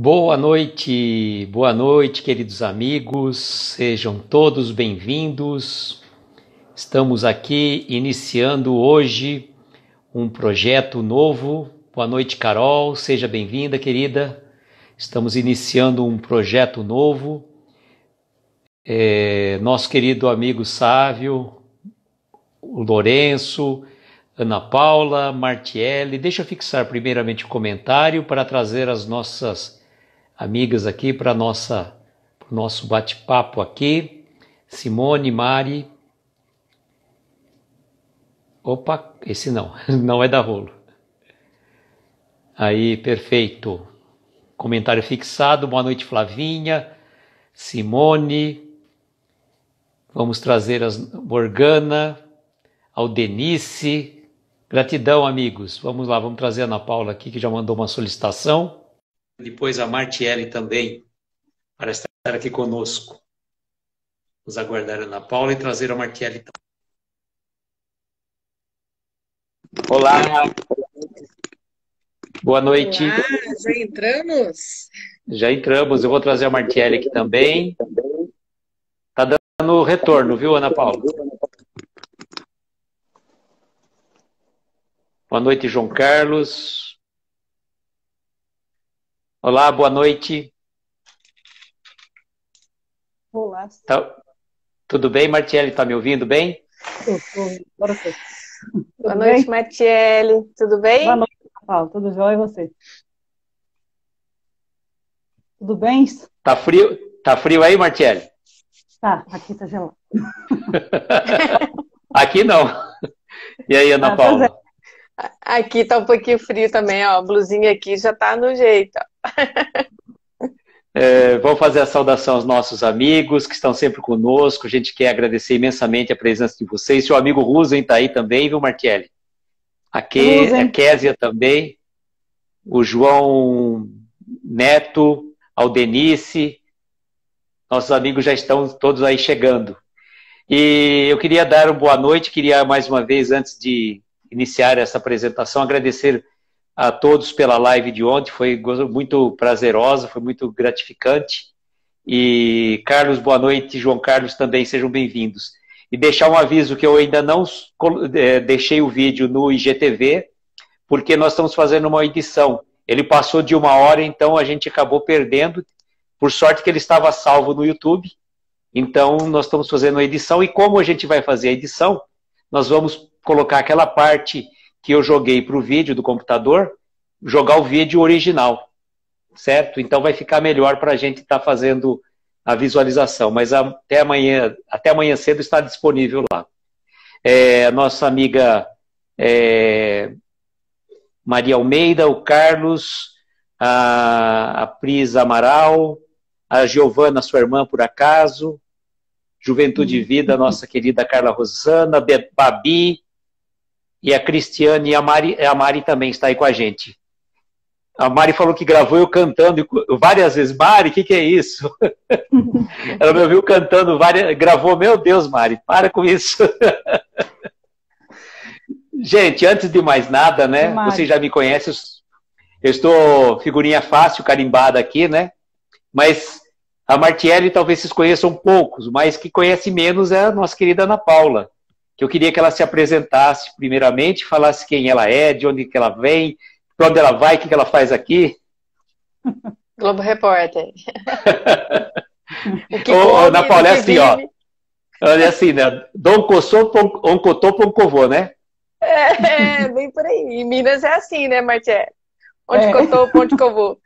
Boa noite, queridos amigos, sejam todos bem-vindos. Estamos aqui iniciando hoje um projeto novo. Boa noite, Carol, seja bem-vinda, querida. Estamos iniciando um projeto novo. Nosso querido amigo Sávio, o Lourenço, Ana Paula, Martiele. Deixa eu fixar primeiramente o comentário para trazer as nossas amigas aqui para o nosso bate-papo aqui. Simone, Mari. Opa, esse não, não é da Rolo. Aí, perfeito. Comentário fixado. Boa noite, Flavinha, Simone. Vamos trazer as Morgana, Aldenice. Gratidão, amigos. Vamos lá, vamos trazer a Ana Paula aqui, que já mandou uma solicitação. Depois a Martiele também, para estar aqui conosco. Vamos aguardar a Ana Paula e trazer a Martiele também. Olá! Boa noite. Olá, já entramos? Já entramos, eu vou trazer a Martiele aqui também. Tá dando retorno, viu, Ana Paula? Boa noite, João Carlos. Olá, boa noite. Olá. Tudo bem, Martiele? Tá me ouvindo bem? Agora foi. Boa noite, Martiele. Tudo bem? Boa noite, Paulo. Tudo jóia e você? Tudo bem? Tá frio aí, Martiele? Tá, aqui tá gelado. Aqui não. E aí, Ana Paula? Aqui tá um pouquinho frio também, ó. A blusinha aqui já tá no jeito, ó. Vamos fazer a saudação aos nossos amigos que estão sempre conosco. A gente quer agradecer imensamente a presença de vocês. Seu amigo Rusen está aí também, viu, Martiele? A Késia também. O João Neto, Aldenice. Nossos amigos já estão todos aí chegando. E eu queria dar uma boa noite. Queria mais uma vez, antes de iniciar essa apresentação, agradecer a todos pela live de ontem, foi muito prazerosa, foi muito gratificante. E Carlos, boa noite, João Carlos também, sejam bem-vindos. E deixar um aviso que eu ainda não deixei o vídeo no IGTV, porque nós estamos fazendo uma edição. Ele passou de 1 hora, então a gente acabou perdendo, por sorte que ele estava salvo no YouTube. Então nós estamos fazendo a edição, e como a gente vai fazer a edição, nós vamos colocar aquela parte que eu joguei para o vídeo do computador, jogar o vídeo original, certo? Então vai ficar melhor para a gente estar fazendo a visualização, mas até amanhã cedo está disponível lá. A nossa amiga Maria Almeida, o Carlos, a Pris Amaral, a Giovana, sua irmã, por acaso, Juventude e Vida, nossa querida Carla Rosana, Babi, e a Cristiane e a Mari também está aí com a gente. A Mari falou que gravou eu cantando várias vezes. Mari, o que é isso? Ela me ouviu cantando gravou, meu Deus, Mari, para com isso. Gente, antes de mais nada, né? Você já me conhece, eu estou figurinha fácil, carimbada aqui, né? Mas a Martiele talvez vocês conheçam poucos, mas que conhece menos é a nossa querida Ana Paula. Que eu queria que ela se apresentasse primeiramente, falasse quem ela é, de onde que ela vem, para onde ela vai, o que ela faz aqui. Globo Repórter. Ana Paula, é assim, ó. Olha assim, né? Dom Cossô, Oncotô, Poncovô, né? Bem por aí. Em Minas é assim, né, Martiele? Onde cotô, onde que eu vou.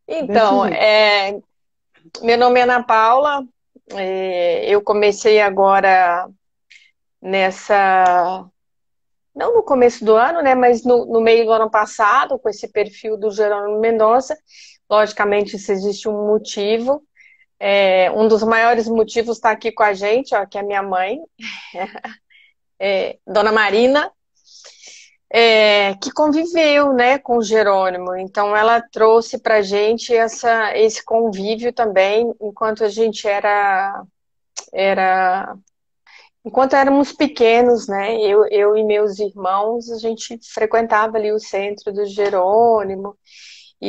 Então, meu nome é Ana Paula. Eu comecei agora não no começo do ano, né, mas no meio do ano passado, com esse perfil do Jerônimo Mendonça. Logicamente, isso existe um motivo. Um dos maiores motivos está aqui com a gente, ó, que é a minha mãe, Dona Marina, que conviveu, né, com o Jerônimo. Então, ela trouxe para a gente esse convívio também, enquanto a gente enquanto éramos pequenos, né, eu e meus irmãos, a gente frequentava ali o centro do Jerônimo,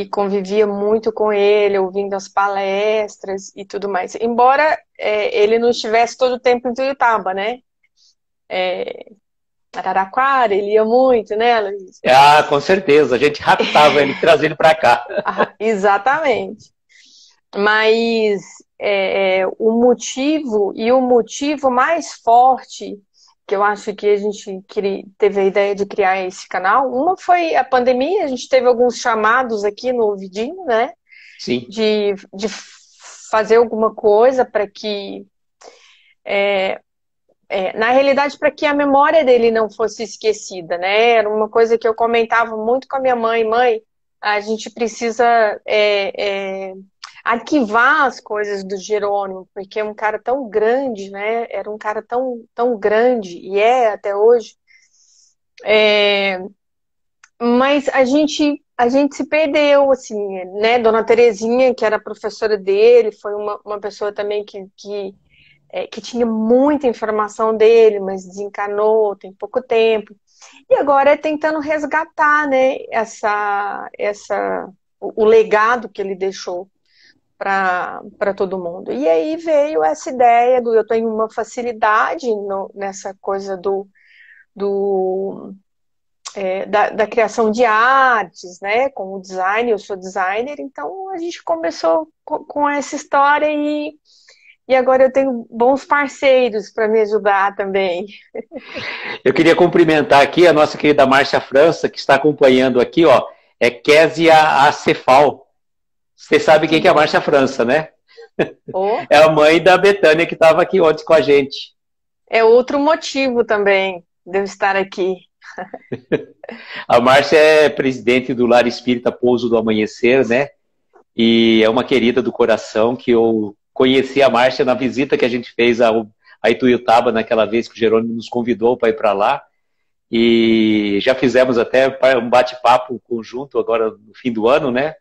e convivia muito com ele, ouvindo as palestras e tudo mais. Embora ele não estivesse todo o tempo em Tuiutaba, né? Araraquara, ele ia muito, né, Luiz? Ah, com certeza. A gente raptava ele, trazia ele para cá. Exatamente. Mas o motivo mais forte que eu acho que a gente teve a ideia de criar esse canal, uma foi a pandemia, a gente teve alguns chamados aqui no ouvidinho, né? Sim. De fazer alguma coisa para que na realidade, para que a memória dele não fosse esquecida, né? Era uma coisa que eu comentava muito com a minha mãe. Mãe, a gente precisa arquivar as coisas do Jerônimo, porque é um cara tão grande, né? Era um cara tão, tão grande, e até hoje. Mas a gente se perdeu, assim, né? Dona Terezinha, que era professora dele, foi uma pessoa também que tinha muita informação dele, mas desencanou, tem pouco tempo. E agora é tentando resgatar, né, o legado que ele deixou para todo mundo. E aí veio essa ideia eu tenho uma facilidade nessa coisa da criação de artes, né, com o design, eu sou designer, então a gente começou com essa história e agora eu tenho bons parceiros para me ajudar também. Eu queria cumprimentar aqui a nossa querida Márcia França, que está acompanhando aqui, ó, é Késia Acefal. Você sabe quem que é a Márcia França, né? Oh. É a mãe da Betânia que estava aqui ontem com a gente. É outro motivo também de eu estar aqui. A Márcia é presidente do Lar Espírita Pouso do Amanhecer, né? E é uma querida do coração que eu conheci a Márcia na visita que a gente fez a Ituiutaba naquela vez que o Jerônimo nos convidou para ir para lá. E já fizemos até um bate-papo conjunto agora no fim do ano, né?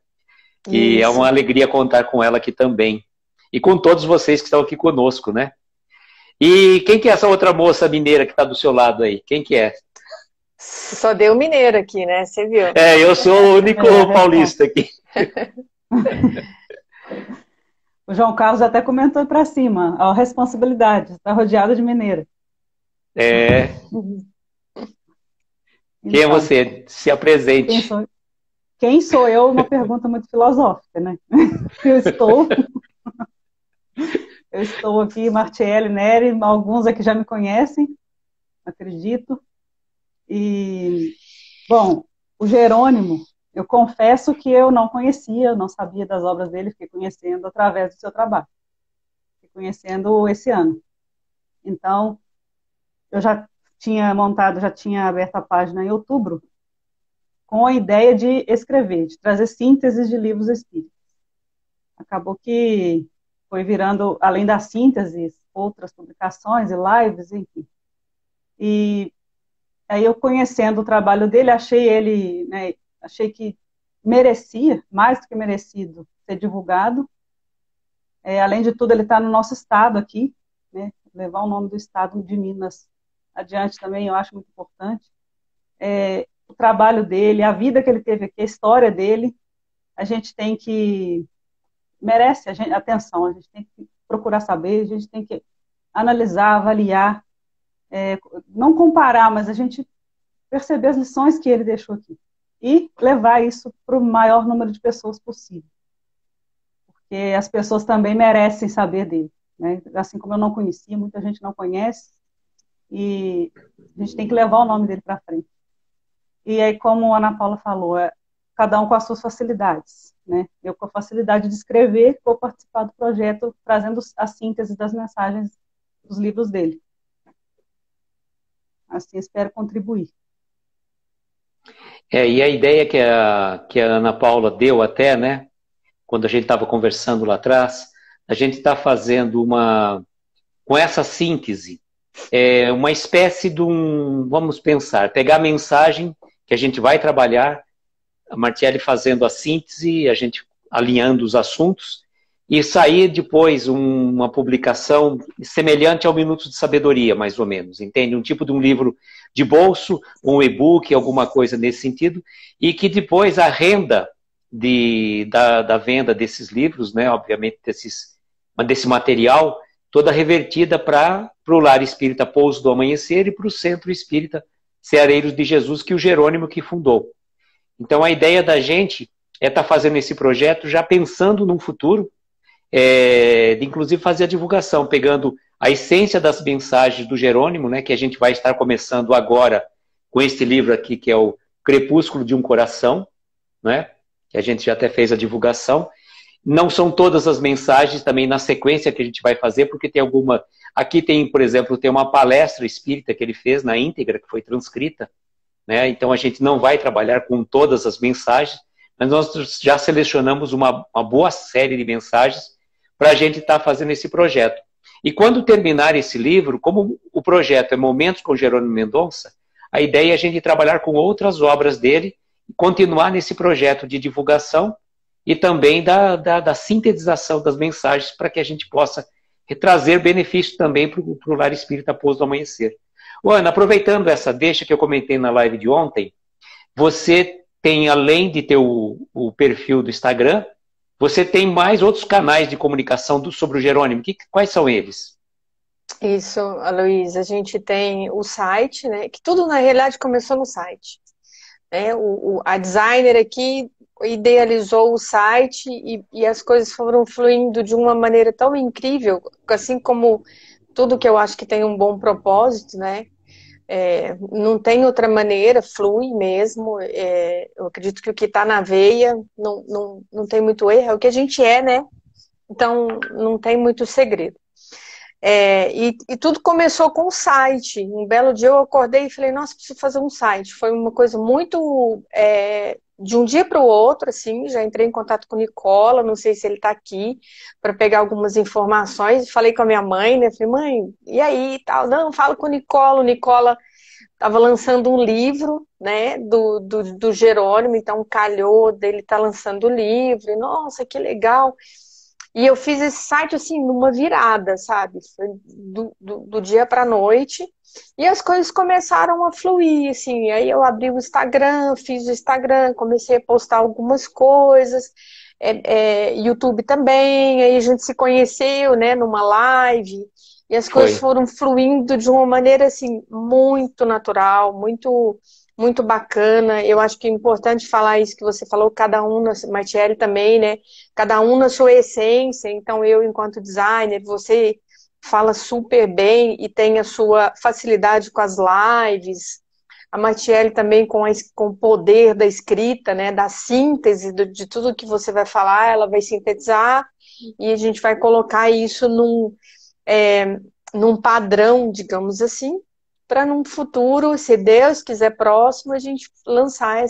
E é uma alegria contar com ela aqui também. E com todos vocês que estão aqui conosco, né? E quem que é essa outra moça mineira que está do seu lado aí? Quem que é? Só deu mineiro aqui, né? Você viu? Eu sou o único paulista aqui. O João Carlos até comentou para cima, a responsabilidade, está rodeado de mineira. Quem é você? Se apresente. Quem sou eu? Uma pergunta muito filosófica, né? Eu estou aqui, Martiele, Nery, alguns aqui já me conhecem, acredito. E, bom, o Jerônimo, eu confesso que eu não conhecia, não sabia das obras dele, fiquei conhecendo através do seu trabalho. Fiquei conhecendo esse ano. Então, eu já tinha aberto a página em outubro, com a ideia de escrever, de trazer sínteses de livros espíritas. Acabou que foi virando, além das sínteses, outras publicações e lives, enfim. E aí eu conhecendo o trabalho dele, achei que merecia, mais do que merecido, ser divulgado. Além de tudo, ele está no nosso estado aqui, né? Levar o nome do estado de Minas adiante também, eu acho muito importante. O trabalho dele, a vida que ele teve aqui, a história dele, a gente tem que... merece atenção, a gente tem que procurar saber, a gente tem que analisar, avaliar, não comparar, mas a gente perceber as lições que ele deixou aqui e levar isso para o maior número de pessoas possível. Porque as pessoas também merecem saber dele, né? Assim como eu não conhecia, muita gente não conhece, e a gente tem que levar o nome dele para frente. E aí, como a Ana Paula falou, cada um com as suas facilidades, né? Eu com a facilidade de escrever, vou participar do projeto trazendo a síntese das mensagens dos livros dele. Assim, espero contribuir. E a ideia que a Ana Paula deu até, né? Quando a gente estava conversando lá atrás, a gente está fazendo com essa síntese, uma espécie de vamos pensar, pegar a mensagem que a gente vai trabalhar, a Martiele fazendo a síntese, a gente alinhando os assuntos, e sair depois uma publicação semelhante ao Minuto de Sabedoria, mais ou menos, entende? Um tipo de um livro de bolso, um e-book, alguma coisa nesse sentido, e que depois a renda da venda desses livros, né, obviamente desse material, toda revertida para o Lar Espírita Pouso do Amanhecer e para o Centro Espírita Ceareiros de Jesus, que o Jerônimo que fundou. Então a ideia da gente é estar fazendo esse projeto já pensando num futuro, de inclusive fazer a divulgação, pegando a essência das mensagens do Jerônimo, né, que a gente vai estar começando agora com este livro aqui, que é o Crepúsculo de um Coração, né, que a gente já até fez a divulgação. Não são todas as mensagens também na sequência que a gente vai fazer, porque tem alguma... Aqui tem, por exemplo, tem uma palestra espírita que ele fez na íntegra, que foi transcrita, né? Então a gente não vai trabalhar com todas as mensagens, mas nós já selecionamos uma boa série de mensagens para a gente estar fazendo esse projeto. E quando terminar esse livro, como o projeto é Momentos com Jerônimo Mendonça, a ideia é a gente trabalhar com outras obras dele, continuar nesse projeto de divulgação e também da sintetização das mensagens para que a gente possa trazer benefício também para o Lar Espírita Pouso do Amanhecer. Ô, Ana, aproveitando essa deixa que eu comentei na live de ontem, você tem, além de ter o perfil do Instagram, você tem mais outros canais de comunicação sobre o Jerônimo. Quais são eles? Isso, Aloysio, a gente tem o site, né, que tudo na realidade começou no site. Né? A designer aqui idealizou o site e as coisas foram fluindo de uma maneira tão incrível, assim como tudo que eu acho que tem um bom propósito, né? Não tem outra maneira, flui mesmo. Eu acredito que o que está na veia não tem muito erro, é o que a gente é, né? Então não tem muito segredo. E tudo começou com o site. Um belo dia eu acordei e falei, nossa, preciso fazer um site. Foi uma coisa muito... de um dia para o outro, assim, já entrei em contato com o Nicola, não sei se ele está aqui, para pegar algumas informações. Falei com a minha mãe, né? Falei, mãe, e aí? Tal. Não, falo com o Nicola. O Nicola estava lançando um livro, né, do Jerônimo, então calhou dele estar lançando o livro. E, nossa, que legal! E eu fiz esse site, assim, numa virada, sabe? Foi do dia para a noite. E as coisas começaram a fluir, assim. Aí eu abri o Instagram, fiz o Instagram, comecei a postar algumas coisas. YouTube também. Aí a gente se conheceu, né, numa live. E as coisas foram fluindo de uma maneira, assim, muito natural, muito bacana. Eu acho que é importante falar isso que você falou, cada um, Martiele também, né? Cada um na sua essência. Então, eu, enquanto designer, você fala super bem e tem a sua facilidade com as lives. A Martiele também com o poder da escrita, né? Da síntese de tudo que você vai falar, ela vai sintetizar e a gente vai colocar isso num padrão, digamos assim, para num futuro, se Deus quiser próximo, a gente lançar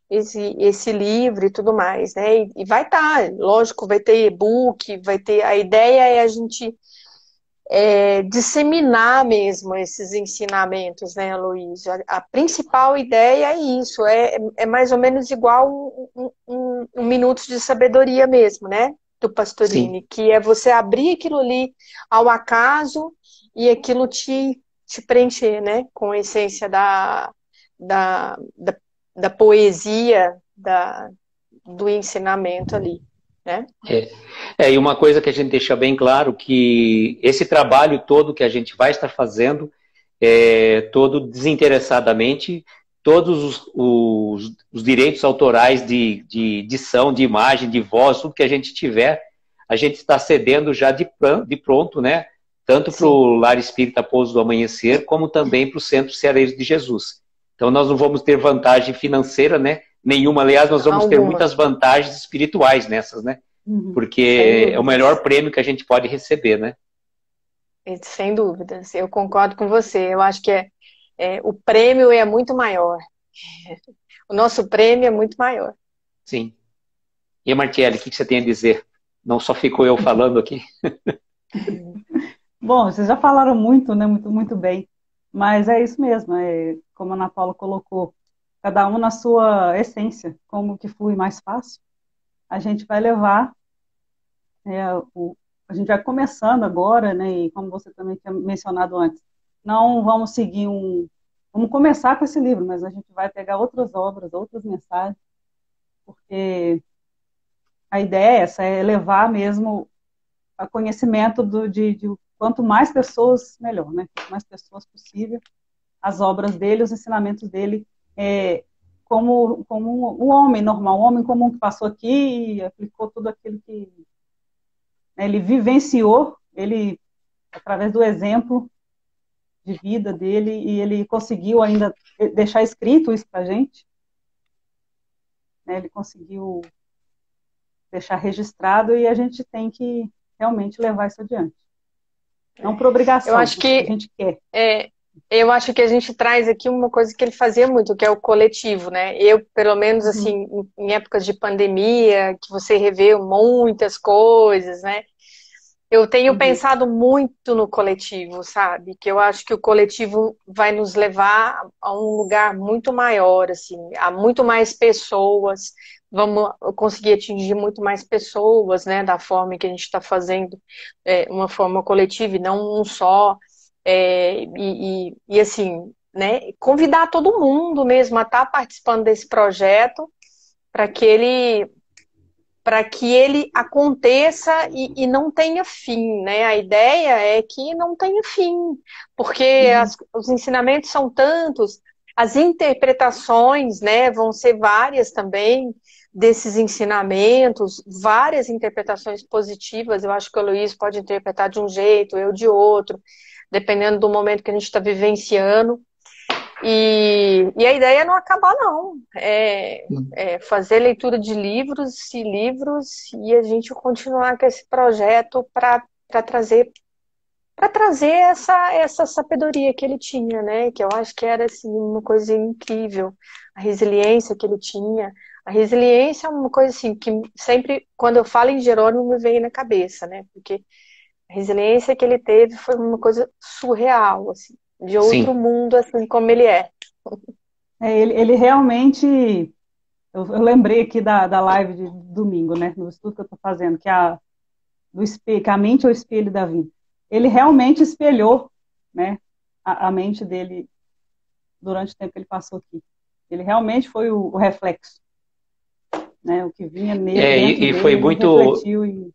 esse livro e tudo mais, né? E vai estar, lógico, vai ter e-book, vai ter. A ideia é a gente disseminar mesmo esses ensinamentos, né, Luiz? A principal ideia é isso, é mais ou menos igual um minuto de sabedoria mesmo, né? Do Pastorini, sim, que é você abrir aquilo ali ao acaso e aquilo te preencher, né? Com a essência da poesia, do ensinamento ali, né? E uma coisa que a gente deixa bem claro, que esse trabalho todo que a gente vai estar fazendo, todo desinteressadamente, todos os direitos autorais de edição, de imagem, de voz, tudo que a gente tiver, a gente está cedendo já de pronto, né? Tanto para o Lar Espírita Pouso do Amanhecer, como também para o Centro Ceareiros de Jesus. Então nós não vamos ter vantagem financeira, né? Nenhuma, aliás, nós vamos ter muitas vantagens espirituais nessas, né? Porque é o melhor prêmio que a gente pode receber, né? Sem dúvidas, eu concordo com você. Eu acho que o prêmio é muito maior. O nosso prêmio é muito maior. Sim. E a Martiele, o que você tem a dizer? Não só ficou eu falando aqui. Bom, vocês já falaram muito, né? Muito bem. Mas é isso mesmo, como a Ana Paula colocou, cada um na sua essência, como que flui mais fácil. A gente vai levar, a gente vai começando agora, né, e como você também tinha mencionado antes, não vamos seguir vamos começar com esse livro, mas a gente vai pegar outras obras, outras mensagens, porque a ideia é essa, é levar mesmo a conhecimento de quanto mais pessoas, melhor, né? Quanto mais pessoas possível, as obras dele, os ensinamentos dele, como um homem normal, um homem comum que passou aqui e aplicou tudo aquilo que, né, ele vivenciou, ele, através do exemplo de vida dele, e ele conseguiu ainda deixar escrito isso para a gente, né, ele conseguiu deixar registrado e a gente tem que realmente levar isso adiante. Não por obrigação, eu acho que a gente quer. Eu acho que a gente traz aqui uma coisa que ele fazia muito, que é o coletivo, né? Eu, pelo menos, assim, em épocas de pandemia, que você revê muitas coisas, né? Eu tenho pensado muito no coletivo, sabe? Que eu acho que o coletivo vai nos levar a um lugar muito maior, assim, a muito mais pessoas, vamos conseguir atingir muito mais pessoas, né? Da forma que a gente está fazendo, uma forma coletiva e não um só. E assim, né? Convidar todo mundo mesmo a estar participando desse projeto para que ele aconteça e não tenha fim, né? A ideia é que não tenha fim, porque os ensinamentos são tantos, as interpretações, né, vão ser várias também desses ensinamentos, várias interpretações positivas. Eu acho que o Luiz pode interpretar de um jeito, eu de outro, dependendo do momento que a gente está vivenciando. E a ideia é não acabar, não. É fazer leitura de livros e a gente continuar com esse projeto para trazer essa sabedoria que ele tinha, né? Que eu acho que era assim, uma coisa incrível. A resiliência que ele tinha. A resiliência é uma coisa assim que sempre, quando eu falo em Jerônimo, me vem na cabeça, né? Porque a resiliência que ele teve foi uma coisa surreal, assim, de outro mundo, assim como ele é. Ele realmente, eu lembrei aqui da live de domingo, né, no estudo que eu estou fazendo, que a mente é o espelho da vida. Ele realmente espelhou, né, a mente dele durante o tempo que ele passou aqui. Ele realmente foi o reflexo, né, o que vinha nele, e foi muito... refletiu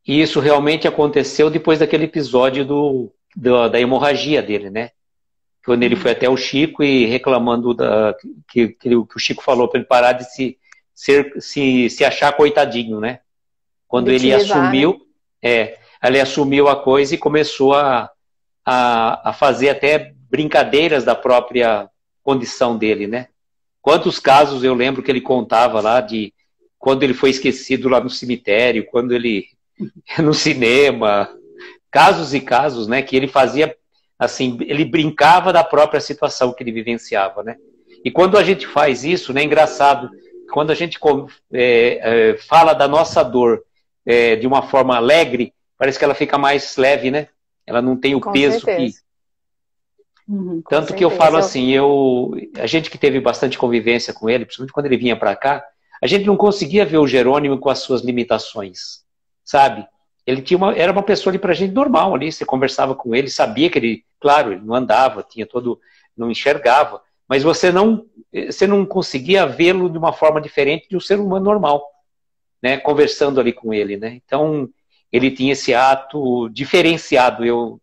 E isso realmente aconteceu depois daquele episódio da hemorragia dele, né? Quando ele foi até o Chico e reclamando que o Chico falou para ele parar de se achar coitadinho, né? Quando ele assumiu, né? Ele assumiu a coisa e começou a fazer até brincadeiras da própria condição dele, né? Quantos casos eu lembro que ele contava lá de quando ele foi esquecido lá no cemitério, quando ele no cinema, casos e casos, né, que ele fazia assim, ele brincava da própria situação que ele vivenciava, né? E quando a gente faz isso, né, é engraçado, quando a gente fala da nossa dor de uma forma alegre, parece que ela fica mais leve, né? Ela não tem o peso que... Tanto que eu falo assim, a gente que teve bastante convivência com ele, principalmente quando ele vinha para cá, a gente não conseguia ver o Jerônimo com as suas limitações, sabe? Ele era uma pessoa ali pra gente normal ali, você conversava com ele, sabia que ele, claro, ele não andava, não enxergava, mas você não conseguia vê-lo de uma forma diferente de um ser humano normal, né, conversando ali com ele, né? Então, ele tinha esse ato diferenciado,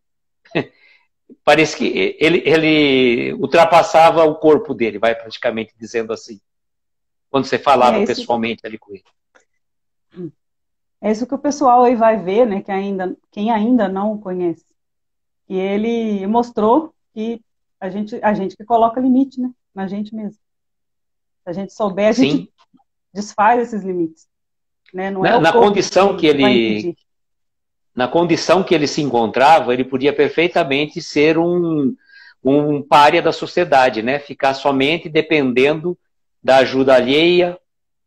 parece que ele ultrapassava o corpo dele, vai praticamente dizendo assim, quando você falava pessoalmente ali com ele. É isso que o pessoal aí vai ver, né, quem ainda não o conhece. E ele mostrou que a gente que coloca limite, né, na gente mesmo. Se a gente souber, a gente desfaz esses limites. Né? Não é na condição que ele... Na condição que ele se encontrava, ele podia perfeitamente ser um pária da sociedade, né? Ficar somente dependendo da ajuda alheia,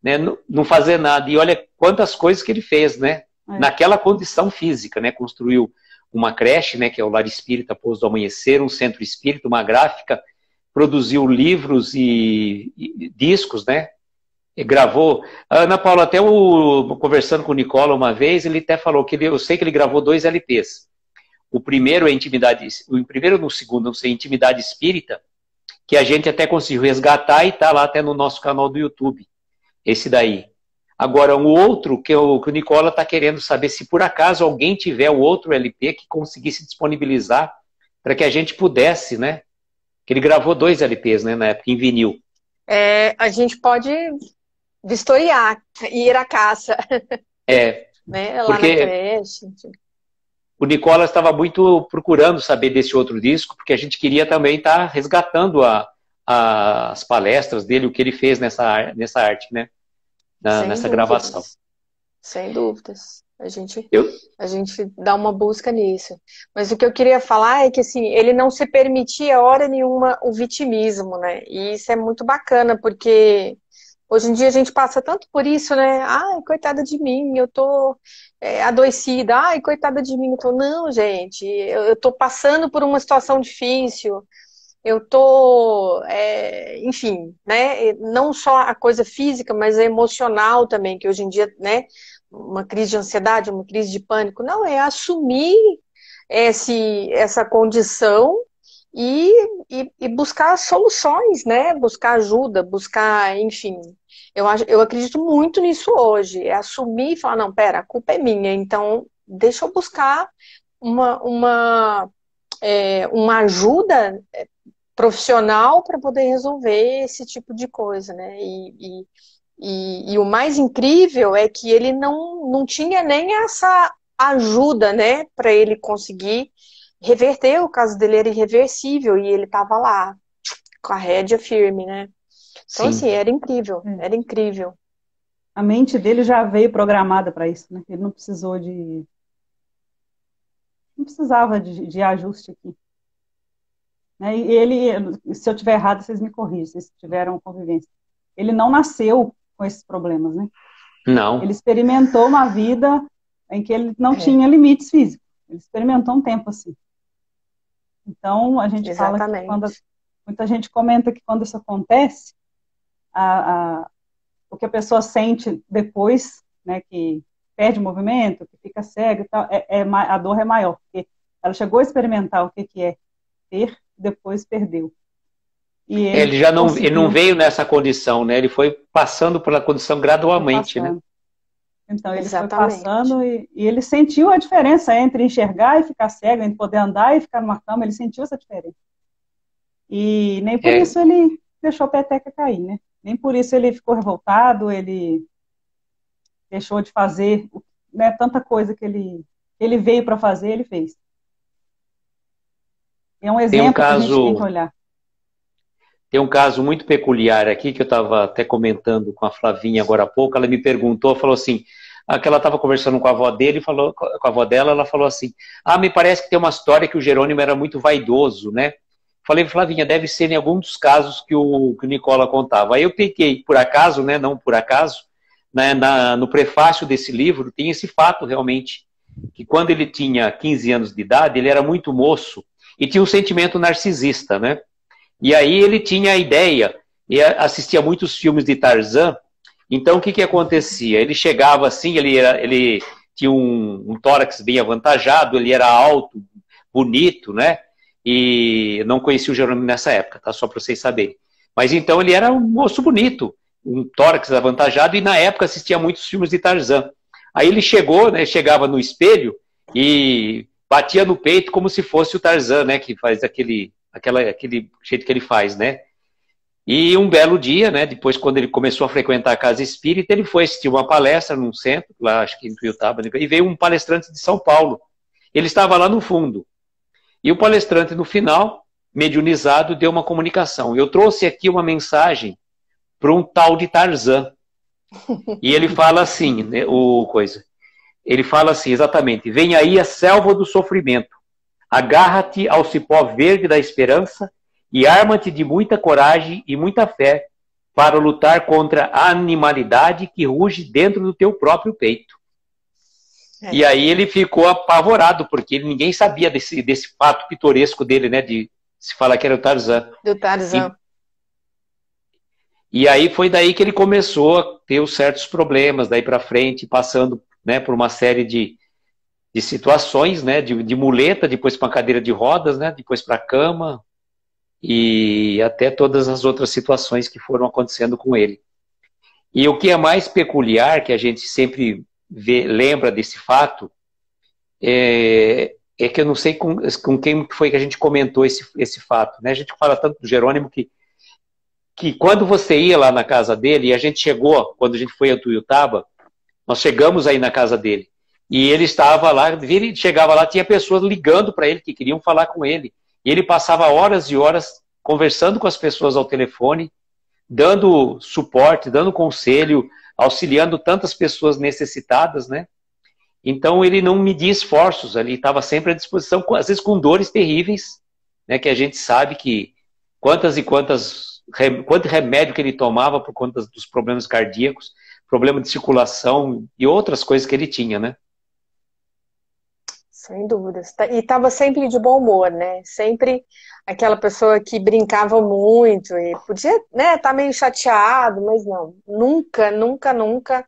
né? Não fazer nada. E olha quantas coisas que ele fez, né? Naquela condição física, né? Construiu uma creche, né? Que é o Lar Espírita Pouso do Amanhecer, um centro espírita, uma gráfica, produziu livros e discos, né? E gravou. Ana Paula, até conversando com o Nicola uma vez, ele até falou que eu sei que ele gravou 2 LPs. O primeiro é o primeiro no segundo, não sei, Intimidade Espírita, que a gente até conseguiu resgatar e está lá até no nosso canal do YouTube. esse daí. Agora, um outro que o Nicola está querendo saber se por acaso alguém tiver o outro LP que conseguisse disponibilizar para que a gente pudesse, né? Que ele gravou 2 LPs, né, na época, em vinil. A gente pode vistoriar, ir à caça. Né, lá porque na creche. o Nicola estava muito procurando saber desse outro disco, porque a gente queria também estar resgatando as palestras dele, o que ele fez nessa arte, né? Nessa gravação. Sem dúvidas. A gente dá uma busca nisso. Mas o que eu queria falar é que assim, ele não se permitia hora nenhuma o vitimismo, né? E isso é muito bacana, porque hoje em dia a gente passa tanto por isso, né? Ai, coitada de mim, eu tô adoecida. Ai, coitada de mim, eu tô... Não, gente, eu tô passando por uma situação difícil. Eu tô, enfim, né? Não só a coisa física, mas a emocional também, que hoje em dia, né? Uma crise de ansiedade, uma crise de pânico. Não, é assumir essa condição e buscar soluções, né? Buscar ajuda, buscar, enfim. Eu acredito muito nisso hoje. É assumir e falar, não, pera, a culpa é minha, então deixa eu buscar uma ajuda profissional para poder resolver esse tipo de coisa, né? E o mais incrível é que ele não tinha nem essa ajuda, né, para ele conseguir reverter. O caso dele era irreversível e ele estava lá com a rédea firme, né? Então, assim, era incrível, era incrível. A mente dele já veio programada para isso, né? Ele não precisou não precisava de ajuste aqui. Né? E ele, se eu estiver errado, vocês me corrigem, se tiveram convivência. Ele não nasceu com esses problemas, né? Não. Ele experimentou uma vida em que ele não tinha limites físicos. Ele experimentou um tempo assim. Então, a gente fala que muita gente comenta que quando isso acontece, o que a pessoa sente depois, né, que perde o movimento, que fica cega e tal, a dor é maior, porque ela chegou a experimentar o que é ter, depois perdeu. E ele não veio nessa condição, né? Ele foi passando pela condição gradualmente, né? Então, ele foi passando e ele sentiu a diferença entre enxergar e ficar cego, entre poder andar e ficar numa cama, ele sentiu essa diferença. E nem por isso ele deixou a peteca cair, né? Nem por isso ele ficou revoltado, ele deixou de fazer, né, tanta coisa que ele veio para fazer, ele fez. É um exemplo que a gente tem que olhar. Tem um caso muito peculiar aqui, que eu estava até comentando com a Flavinha agora há pouco. Ela me perguntou, falou assim, que ela estava conversando com a avó dele, com a avó dela, ela falou assim, me parece que tem uma história que o Jerônimo era muito vaidoso, né? Falei, Flavinha, deve ser em algum dos casos que o Nicola contava. Aí eu peguei, por acaso, né, não por acaso, né, no prefácio desse livro tem esse fato realmente, que quando ele tinha 15 anos de idade, ele era muito moço e tinha um sentimento narcisista, né? E aí ele tinha a ideia, e assistia muitos filmes de Tarzan. Então o que acontecia? Ele chegava assim, ele tinha um tórax bem avantajado, ele era alto, bonito, né? E não conhecia o Jerônimo nessa época, tá? Só para vocês saberem. Mas então ele era um moço bonito, um tórax avantajado, e na época assistia muitos filmes de Tarzan. Aí ele chegava no espelho e batia no peito como se fosse o Tarzan, né? Que faz aquele jeito que ele faz, né? E um belo dia, né? Depois, quando ele começou a frequentar a casa espírita, ele foi assistir uma palestra num centro, lá acho que em Tuiutaba, e veio um palestrante de São Paulo. Ele estava lá no fundo. E o palestrante, no final, mediunizado, deu uma comunicação. Eu trouxe aqui uma mensagem para um tal de Tarzan. E ele fala assim, né, ele fala assim, exatamente, vem aí a selva do sofrimento. Agarra-te ao cipó verde da esperança e arma-te de muita coragem e muita fé para lutar contra a animalidade que ruge dentro do teu próprio peito. E aí ele ficou apavorado, porque ninguém sabia desse fato pitoresco dele, né? De se falar que era o Tarzan. Do Tarzan. E aí foi daí que ele começou a ter os certos problemas, daí para frente, passando, né, por uma série de situações, né? De muleta, depois para cadeira de rodas, né? Depois para cama, e até todas as outras situações que foram acontecendo com ele. E o que é mais peculiar, que a gente sempre lembra desse fato, é que eu não sei com quem foi que a gente comentou esse fato, né? A gente fala tanto do Jerônimo que quando você ia lá na casa dele, e a gente chegou, quando a gente foi a Tuiutaba, nós chegamos aí na casa dele, e ele estava lá, ele chegava lá, tinha pessoas ligando para ele, que queriam falar com ele, e ele passava horas e horas conversando com as pessoas ao telefone, dando suporte, dando conselho, auxiliando tantas pessoas necessitadas, né? Então ele não media esforços, ele estava sempre à disposição, às vezes com dores terríveis, né? Que a gente sabe que quanto remédio que ele tomava por conta dos problemas cardíacos, problema de circulação e outras coisas que ele tinha, né? Sem dúvidas. E estava sempre de bom humor, né? Sempre aquela pessoa que brincava muito e podia, né, estar meio chateado, mas não. Nunca, nunca, nunca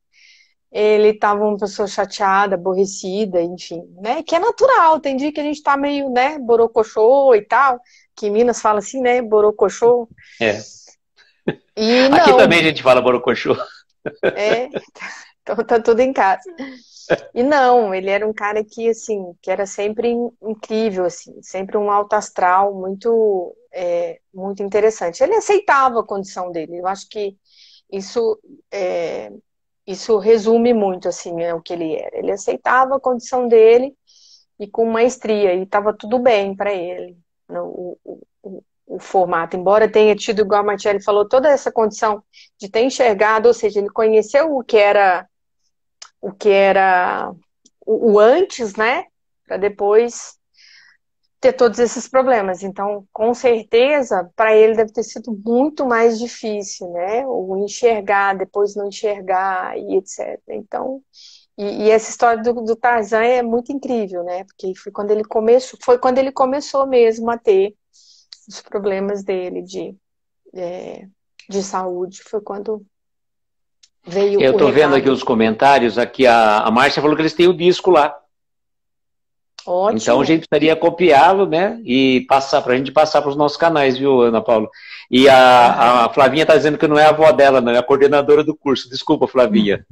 ele estava uma pessoa chateada, aborrecida, enfim, né? Que é natural. Tem dia que a gente está meio, né, borocochô e tal, que em Minas fala assim, né, borocochô. É. E aqui não. também a gente fala borocochô. É, então tá tudo em casa. E não, ele era um cara que, assim, que era sempre incrível, assim, sempre um alto astral muito, muito interessante. Ele aceitava a condição dele. Eu acho que isso, isso resume muito, assim, o que ele era. Ele aceitava a condição dele e com maestria, e estava tudo bem para ele, o formato. Embora tenha tido, igual a Martielli falou, toda essa condição de ter enxergado, ou seja, ele conheceu o que era o antes, né? Para depois ter todos esses problemas. Então, com certeza, para ele deve ter sido muito mais difícil, né? O enxergar, depois não enxergar e etc. Então, e essa história do Tarzan é muito incrível, né? Porque foi quando ele começou mesmo a ter os problemas dele de saúde. Foi quando veio eu tô o vendo recado. aqui os comentários, aqui a Márcia falou que eles têm o disco lá. Ótimo. Então a gente precisaria copiá-lo, né? E passar para a gente passar para os nossos canais, viu, Ana Paula? E a Flavinha está dizendo que não é a avó dela, não, é a coordenadora do curso. Desculpa, Flavinha.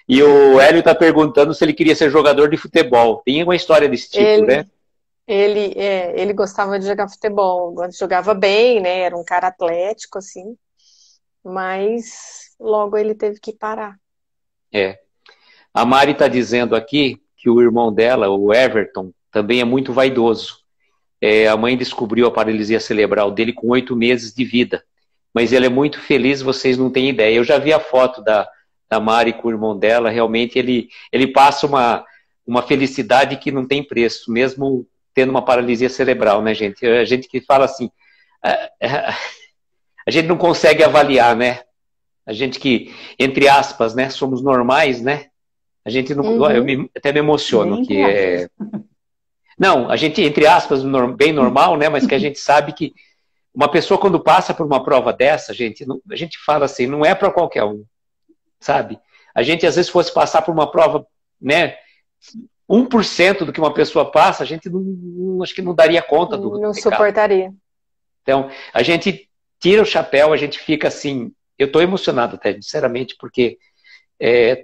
E o Hélio está perguntando se ele queria ser jogador de futebol. Tem uma história desse tipo, né? Ele gostava de jogar futebol, jogava bem, né? Era um cara atlético, assim. Mas logo ele teve que parar. A Mari está dizendo aqui que o irmão dela, o Everton, também é muito vaidoso. A mãe descobriu a paralisia cerebral dele com 8 meses de vida. Mas ele é muito feliz, vocês não têm ideia. Eu já vi a foto da Mari com o irmão dela, realmente ele passa uma felicidade que não tem preço, mesmo tendo uma paralisia cerebral, né, gente? A gente que fala assim, a gente não consegue avaliar, né? A gente que, entre aspas, né, somos normais, né? A gente não. Eu até me emociono. Não, a gente, entre aspas, bem normal, né? Mas que a gente sabe que uma pessoa, quando passa por uma prova dessa, a gente fala assim, não é para qualquer um, sabe? A gente, às vezes, fosse passar por uma prova, né? 1% do que uma pessoa passa, a gente acho que não daria conta do Não suportaria. Então, a gente tira o chapéu, a gente fica assim. Eu estou emocionado até, sinceramente, porque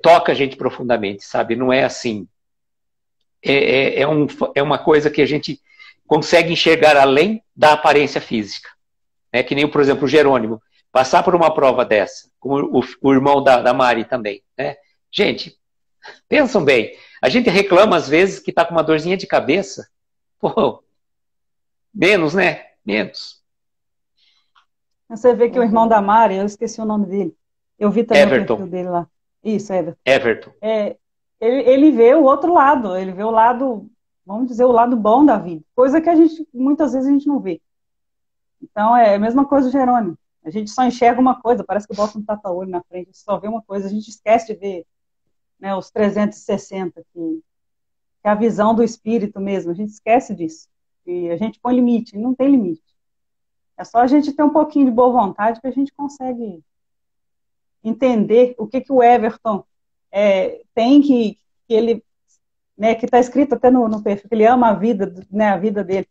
toca a gente profundamente, sabe? Não é assim. É uma coisa que a gente consegue enxergar além da aparência física. Que nem, por exemplo, o Jerônimo. Passar por uma prova dessa, com o irmão da Mari também. Né? Gente, pensam bem. A gente reclama, às vezes, que está com uma dorzinha de cabeça. Pô, menos, né? Menos. Você vê que o irmão da Mari, eu esqueci o nome dele. Eu vi também Everton. o perfil dele lá. Isso, Everton. Everton. Ele vê o outro lado, ele vê o lado, vamos dizer, o lado bom da vida. Coisa que muitas vezes a gente não vê. Então, é a mesma coisa do Jerônimo. A gente só enxerga uma coisa, parece que bota um tapa-olho na frente, a gente só vê uma coisa, a gente esquece de ver, né, os 360, que é a visão do espírito mesmo, a gente esquece disso. E a gente põe limite, não tem limite. É só a gente ter um pouquinho de boa vontade que a gente consegue entender o que o Everton tem que ele, né, que está escrito até no perfil, que ele ama a vida, né, a vida dele.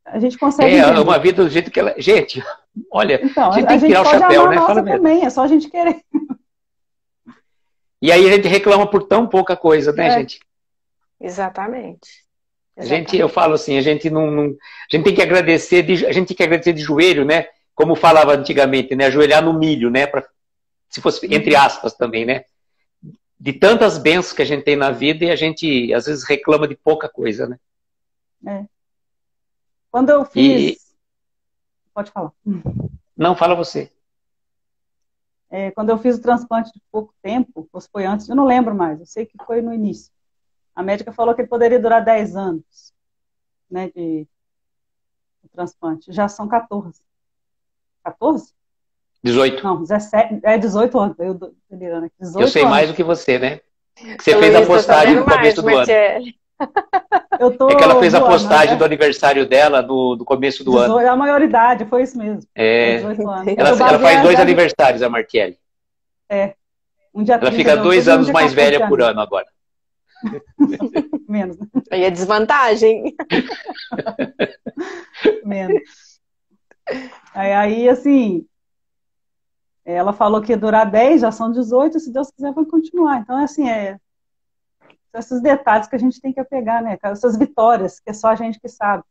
A gente consegue entender. Uma vida do jeito que ela... Gente, olha, então, a gente tem que tirar o chapéu, né? Fala também, é só a gente querer. E aí a gente reclama por tão pouca coisa, né, gente? Exatamente. Eu falo assim, a gente tem que agradecer, a gente tem que agradecer de joelho, né? Como falava antigamente, né? Ajoelhar no milho, né? Se fosse entre aspas também, né? De tantas bênçãos que a gente tem na vida e a gente às vezes reclama de pouca coisa, né? Quando eu fiz... Pode falar. Não, fala você. Quando eu fiz o transplante de pouco tempo, ou se foi antes, eu não lembro mais, eu sei que foi no início. A médica falou que ele poderia durar 10 anos, né, de transplante. Já são 14. 14? 18. Não, 17, 18 anos. Eu tô delirando aqui. 18 eu sei anos. mais do que você, né? Você fez a postagem no começo do ano. É que ela fez a postagem do aniversário dela do começo do ano. É a maioridade, foi isso mesmo. 18 anos. Ela faz 2 aniversários, a Martiele. Um dia 30, ela fica 2 anos mais velha por ano agora. Menos. Aí é desvantagem. Menos. Aí, assim, ela falou que ia durar 10, já são 18, se Deus quiser vai continuar. Então, assim, esses detalhes que a gente tem que apegar, né? Essas vitórias, que é só a gente que sabe.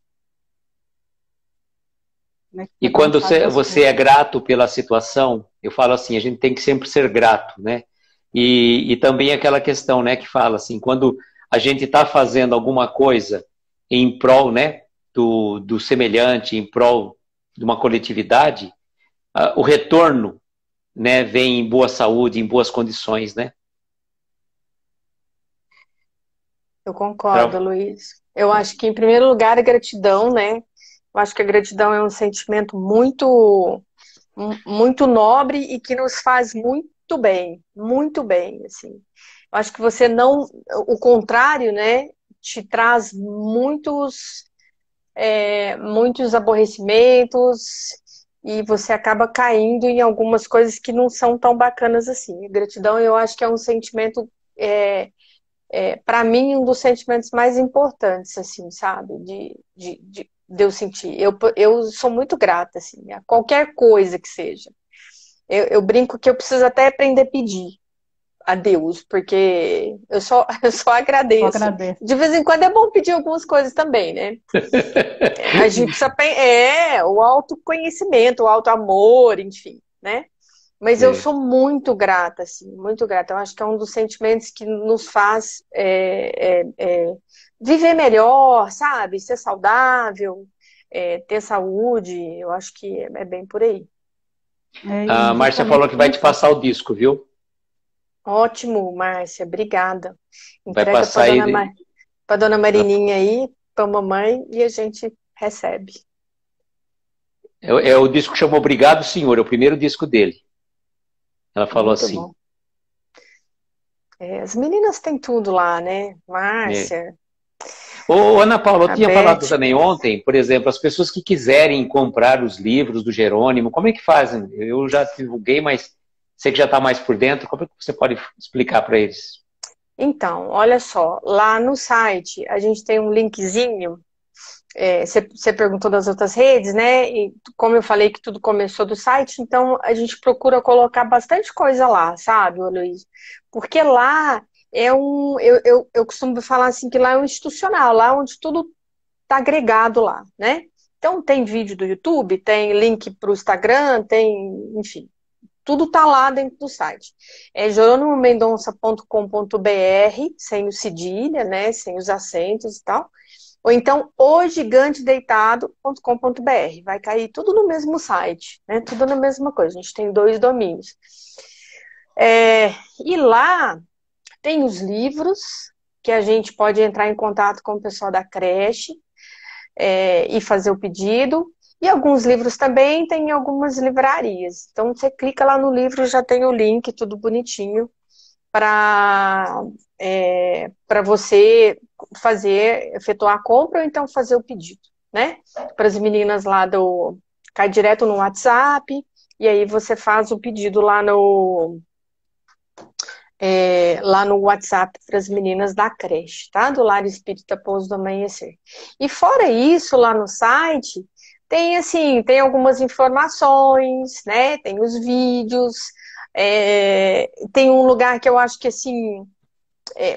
Né? E quando você é grato pela situação, eu falo assim, a gente tem que sempre ser grato, né? E também aquela questão, né, que fala assim, quando a gente está fazendo alguma coisa em prol, né, do semelhante, em prol de uma coletividade, o retorno, né, vem em boa saúde, em boas condições, né? Eu concordo, Luiz. Eu acho que, em primeiro lugar, a gratidão, né? Eu acho que a gratidão é um sentimento muito, muito nobre e que nos faz muito bem, assim. Eu acho que você não... O contrário, né? Te traz muitos aborrecimentos e você acaba caindo em algumas coisas que não são tão bacanas assim. A gratidão, eu acho que é um sentimento... para mim, um dos sentimentos mais importantes, assim, sabe? De eu sentir. Eu sou muito grata, assim, a qualquer coisa que seja. Eu brinco que eu preciso até aprender a pedir a Deus, porque eu só agradeço. De vez em quando é bom pedir algumas coisas também, né? A gente precisa... o autoconhecimento, o autoamor, enfim, né? Mas eu sou muito grata, assim, muito grata. Eu acho que é um dos sentimentos que nos faz viver melhor, sabe? Ser saudável, ter saúde. Eu acho que é bem por aí. A Márcia falou que vai te passar o disco, viu? Ótimo, Márcia. Obrigada. Vai passar para dona Marininha aí, para mamãe, e a gente recebe. É o disco que chamou Obrigado, Senhor. É o primeiro disco dele. Ela falou muito assim. Bom. As meninas têm tudo lá, né? Márcia. Ô, Ana Paula, eu tinha falado também ontem, por exemplo, as pessoas que quiserem comprar os livros do Jerônimo, como é que fazem? Eu já divulguei, mas sei que já está mais por dentro. Como é que você pode explicar para eles? Então, olha só, lá no site a gente tem um linkzinho. Você perguntou das outras redes, né? E como eu falei que tudo começou do site, então a gente procura colocar bastante coisa lá, sabe, Luiz? Porque lá eu costumo falar assim que lá é um institucional, lá onde tudo está agregado lá, né? Então tem vídeo do YouTube, tem link para o Instagram, tem, enfim, tudo está lá dentro do site. É jeronimomendonça.com.br, sem o cedilha, né? Sem os acentos e tal. Ou então, ogigantedeitado.com.br. Vai cair tudo no mesmo site, né? Tudo na mesma coisa. A gente tem 2 domínios. E lá tem os livros que a gente pode entrar em contato com o pessoal da creche e fazer o pedido. E alguns livros também tem em algumas livrarias. Então, você clica lá no livro, já tem o link, tudo bonitinho, para você efetuar a compra ou então fazer o pedido, né? Para as meninas lá cai direto no WhatsApp e aí você faz o pedido lá no WhatsApp para as meninas da creche, tá? Do Lar Espírita Pouso do Amanhecer. E fora isso, lá no site tem algumas informações, né? Tem os vídeos. Tem um lugar que eu acho que, assim,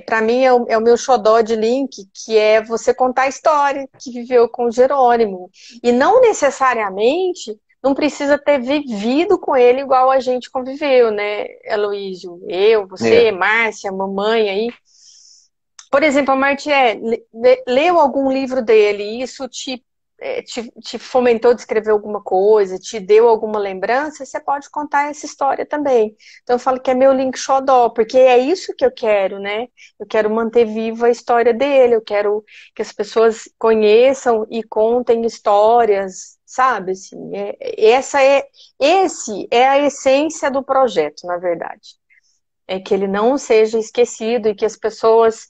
para mim é o meu xodó de link, que é você contar a história que viveu com o Jerônimo. E não necessariamente não precisa ter vivido com ele igual a gente conviveu, né, Heloísio? Eu, você, Márcia, mamãe aí. Por exemplo, a Martié, leu algum livro dele e isso te fomentou de escrever alguma coisa, te deu alguma lembrança, você pode contar essa história também. Então eu falo que é meu link xodó, porque é isso que eu quero, né? Eu quero manter viva a história dele, eu quero que as pessoas conheçam e contem histórias, sabe? Assim, esse é a essência do projeto, na verdade. É que ele não seja esquecido e que as pessoas,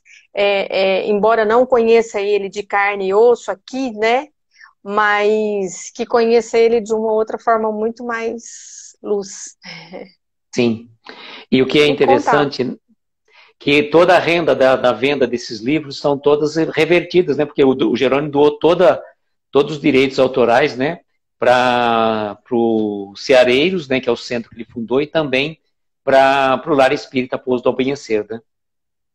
embora não conheça ele de carne e osso aqui, né? Mas que conheça ele de uma outra forma muito mais luz. Sim. E o que é interessante, que toda a renda da venda desses livros são todas revertidas, né? Porque o Jerônimo doou todos os direitos autorais, né? Para o Ceareiros, né? Que é o centro que ele fundou, e também para o Lar Espírita Pouso do Amanhecer, né?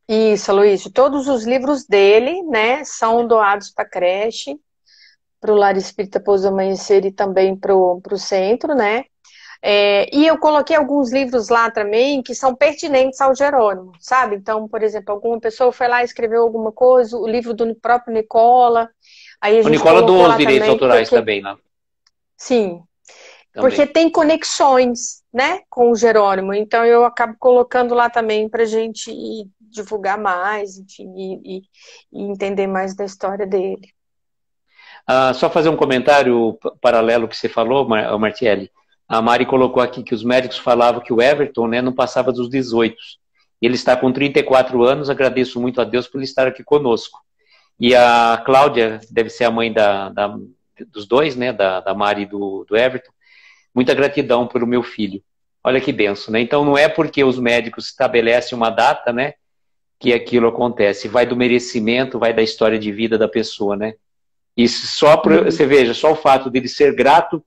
Isso, Luiz. Todos os livros dele, né? São doados para a creche, para o Lar Espírita Pouso do Amanhecer e também para o centro, né? E eu coloquei alguns livros lá também que são pertinentes ao Jerônimo, sabe? Então, por exemplo, alguma pessoa foi lá e escreveu alguma coisa, o livro do próprio Nicola. Aí a gente o Nicola colocou doou lá os direitos também, autorais porque... também, né? Sim, também. porque tem conexões, né, com o Jerônimo. Então eu acabo colocando lá também para a gente divulgar mais, enfim, e entender mais da história dele. Só fazer um comentário paralelo que você falou, Martielli. A Mari colocou aqui que os médicos falavam que o Everton, né, não passava dos 18. Ele está com 34 anos, agradeço muito a Deus por ele estar aqui conosco. E a Cláudia, deve ser a mãe dos dois, né, da Mari e do Everton, muita gratidão pelo meu filho. Olha que benção, né? Então não é porque os médicos estabelecem uma data, né, que aquilo acontece. Vai do merecimento, vai da história de vida da pessoa, né? E você veja, só o fato dele ser grato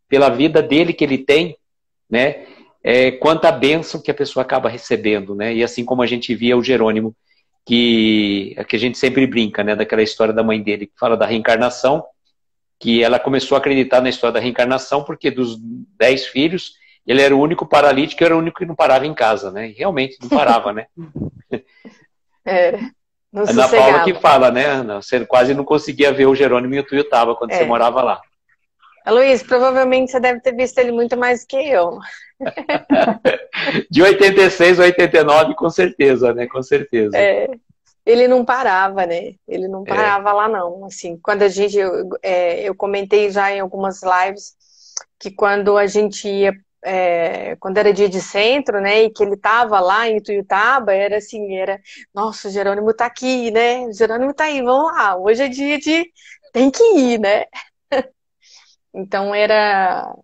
pela vida dele que ele tem, né? Quanta bênção que a pessoa acaba recebendo, né? E assim como a gente via o Jerônimo, que a gente sempre brinca, né? Daquela história da mãe dele, que fala da reencarnação, que ela começou a acreditar na história da reencarnação, porque dos 10 filhos, ele era o único paralítico, era o único que não parava em casa, né? E realmente não parava, né? Ana Paula que fala, né? Você quase não conseguia ver o Jerônimo em Utuiutaba quando você morava lá. Luiz, provavelmente você deve ter visto ele muito mais que eu. De 86 a 89, com certeza, né? Com certeza. Ele não parava, né? Ele não parava lá, não. Assim, quando eu comentei já em algumas lives que quando a gente ia, quando era dia de centro, né? E que ele tava lá em Ituiutaba, era assim, nossa, o Jerônimo tá aqui, né? O Jerônimo tá aí, vamos lá. Hoje é dia tem que ir, né? Então era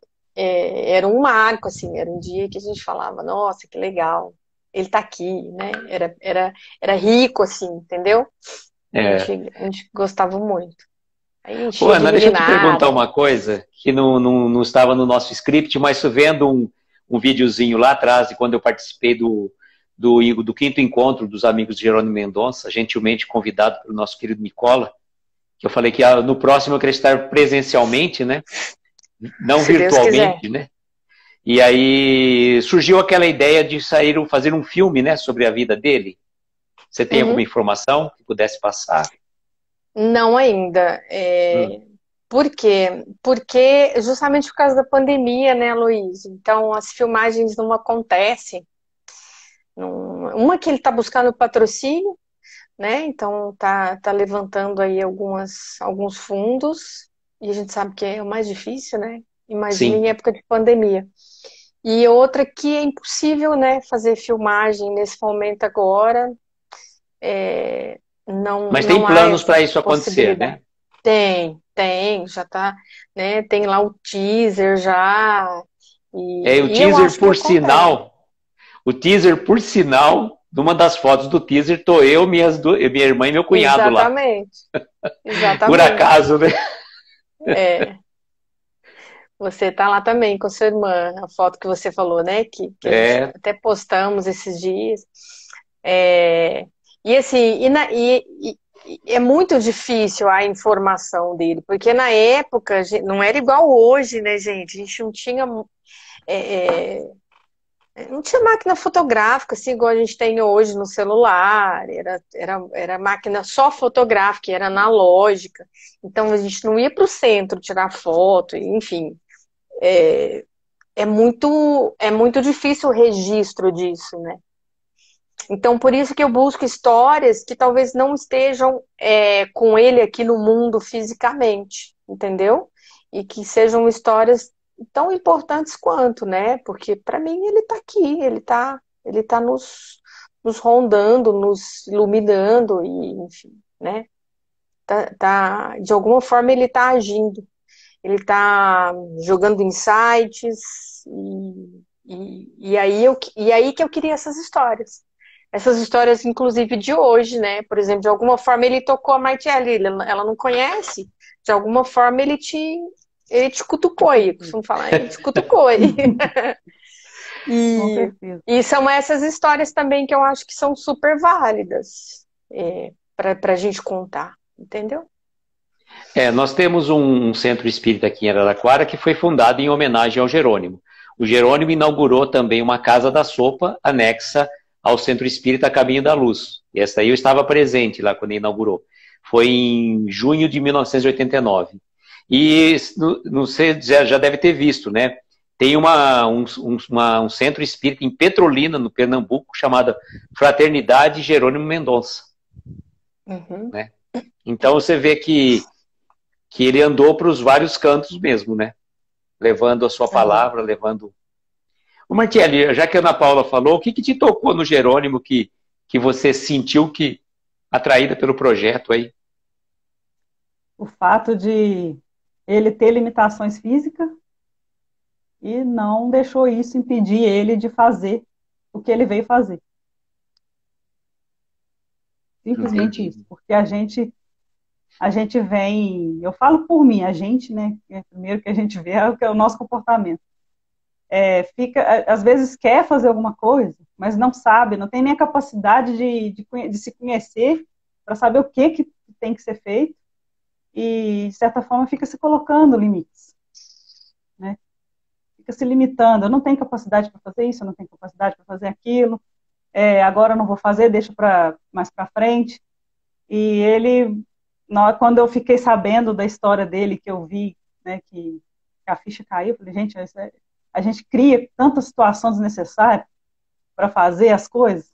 um marco, assim, era um dia que a gente falava, nossa, que legal. Ele tá aqui, né? Era rico, assim, entendeu? A gente gostava muito. Aí Ana, deixa eu te perguntar uma coisa que não estava no nosso script, mas vendo um videozinho lá atrás, de quando eu participei do 5º encontro dos amigos de Jerônimo Mendonça, gentilmente convidado pelo nosso querido Nicola, que eu falei que no próximo eu queria estar presencialmente, né? Não se virtualmente, né? E aí surgiu aquela ideia de fazer um filme, né, sobre a vida dele. Você tem alguma informação que pudesse passar? Não ainda. Por quê? Porque justamente por causa da pandemia, né, Luiz? Então as filmagens não acontecem. Uma que ele está buscando patrocínio, né? Então tá levantando aí alguns fundos, e a gente sabe que é o mais difícil, né? Imagina em época de pandemia. E outra que é impossível, né, fazer filmagem nesse momento agora. Mas tem planos para isso acontecer, né? Tem, já tá, né? Tem lá o teaser já. O teaser, por sinal, numa das fotos do teaser, tô eu, minha irmã e meu cunhado lá. Exatamente. Por acaso, né? Você tá lá também com a sua irmã, a foto que você falou, né? Que a gente até postamos esses dias. É, e assim, é muito difícil a informação dele, porque na época não era igual hoje, né, gente? A gente não tinha, é, não tinha máquina fotográfica, assim, igual a gente tem hoje no celular. Era máquina só fotográfica, era analógica. Então a gente não ia para o centro tirar foto, enfim. É, é muito difícil o registro disso, né? Então, por isso que eu busco histórias que talvez não estejam com ele aqui no mundo fisicamente, entendeu? E que sejam histórias tão importantes quanto, né? Porque para mim ele está aqui, ele tá nos rondando, nos iluminando e, enfim, né? De alguma forma ele está agindo, ele está jogando insights e aí que eu queria essas histórias. Essas histórias, inclusive, de hoje, né? Por exemplo, de alguma forma ele tocou a Martiele, ela não conhece, de alguma forma ele te cutucou aí, eu costumo falar, ele te cutucou aí. Com certeza. E são essas histórias também que eu acho que são super válidas para a gente contar, entendeu? Nós temos um centro espírita aqui em Araraquara que foi fundado em homenagem ao Jerônimo. O Jerônimo inaugurou também uma Casa da Sopa anexa ao Centro Espírita Caminho da Luz. E essa aí eu estava presente lá quando ele inaugurou. Foi em junho de 1989. E você já deve ter visto, né? Tem um centro espírita em Petrolina, no Pernambuco, chamado Fraternidade Jerônimo Mendonça. Uhum. Né? Então você vê que ele andou para os vários cantos mesmo, né? Levando a sua palavra, levando... Ô Martiele, já que a Ana Paula falou, o que te tocou no Jerônimo que você sentiu que atraída pelo projeto aí? O fato de ele ter limitações físicas e não deixou isso impedir ele de fazer o que ele veio fazer. Simplesmente isso, porque a gente vem, eu falo por mim, a gente, né, primeiro que a gente vê é o nosso comportamento. Às vezes quer fazer alguma coisa, mas não sabe, não tem nem a capacidade de se conhecer para saber o que tem que ser feito e, de certa forma, fica se colocando limites, né? Fica se limitando, eu não tenho capacidade para fazer isso, eu não tenho capacidade para fazer aquilo, agora eu não vou fazer, deixa mais para frente. E ele, quando eu fiquei sabendo da história dele, que eu vi, né, que a ficha caiu, eu falei, gente, a gente cria tanta situação desnecessária para fazer as coisas.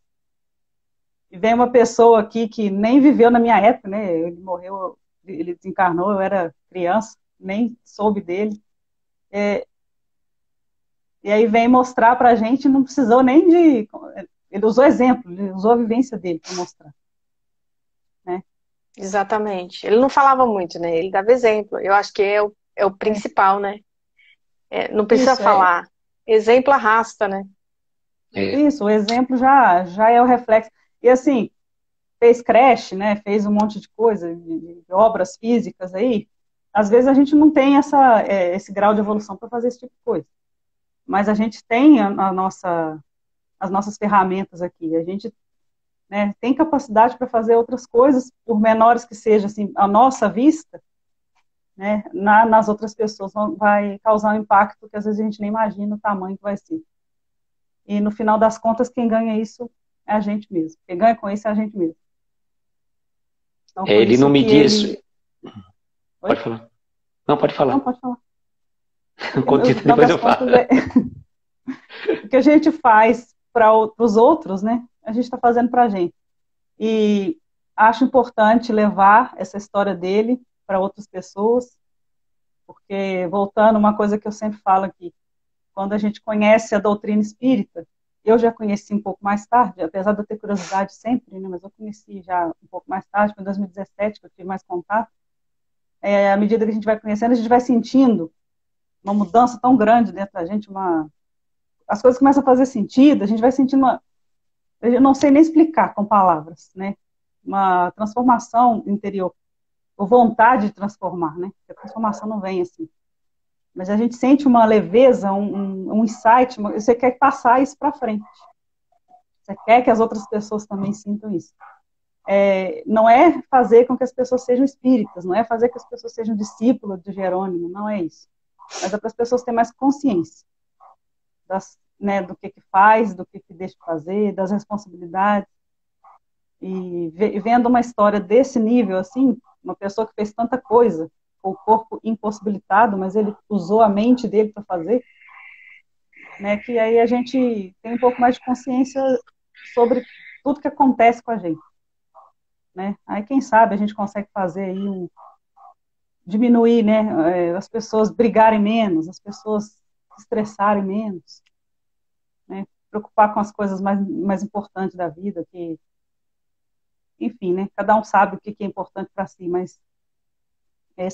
E vem uma pessoa aqui que nem viveu na minha época, né? Ele morreu, ele desencarnou, eu era criança, nem soube dele. E aí vem mostrar para a gente, não precisou nem de... Ele usou exemplo, ele usou a vivência dele para mostrar. Né? Exatamente. Ele não falava muito, né? Ele dava exemplo. Eu acho que é o principal, né? Não precisa falar. Exemplo arrasta, né? Isso, o exemplo já é o reflexo. E assim, fez creche, né? Fez um monte de coisa, de obras físicas aí. Às vezes a gente não tem esse grau de evolução para fazer esse tipo de coisa. Mas a gente tem as nossas ferramentas aqui. A gente, né, tem capacidade para fazer outras coisas, por menores que sejam, assim, a nossa vista, né, nas outras pessoas vai causar um impacto que às vezes a gente nem imagina o tamanho que vai ser. E no final das contas, quem ganha isso é a gente mesmo. Quem ganha com isso é a gente mesmo. Então, ele não me disse... Pode falar. Não, pode falar. Não, pode falar. Continua, depois eu falo. O que a gente faz para os outros, né, a gente está fazendo para a gente. E acho importante levar essa história dele para outras pessoas, porque, voltando, uma coisa que eu sempre falo aqui, quando a gente conhece a doutrina espírita, eu já conheci um pouco mais tarde, apesar de eu ter curiosidade sempre, né, mas eu conheci já um pouco mais tarde, foi em 2017 que eu tive mais contato. À medida que a gente vai conhecendo, a gente vai sentindo uma mudança tão grande dentro da gente, as coisas começam a fazer sentido, a gente vai sentindo eu não sei nem explicar com palavras, né, uma transformação interior, ou vontade de transformar, né, a transformação não vem assim. mas a gente sente uma leveza, um insight, você quer passar isso para frente. Você quer que as outras pessoas também sintam isso. Não é fazer com que as pessoas sejam espíritas, não é fazer com que as pessoas sejam discípulos de Jerônimo, não é isso. Mas é para as pessoas terem mais consciência do que faz, do que deixa de fazer, das responsabilidades. E vendo uma história desse nível, assim, uma pessoa que fez tanta coisa, com o corpo impossibilitado, mas ele usou a mente dele para fazer, né, que aí a gente tem um pouco mais de consciência sobre tudo que acontece com a gente. Né? Aí, quem sabe, a gente consegue fazer aí diminuir, né, as pessoas brigarem menos, as pessoas se estressarem menos, né, preocupar com as coisas mais importantes da vida, que, enfim, né, cada um sabe o que é importante para si, mas é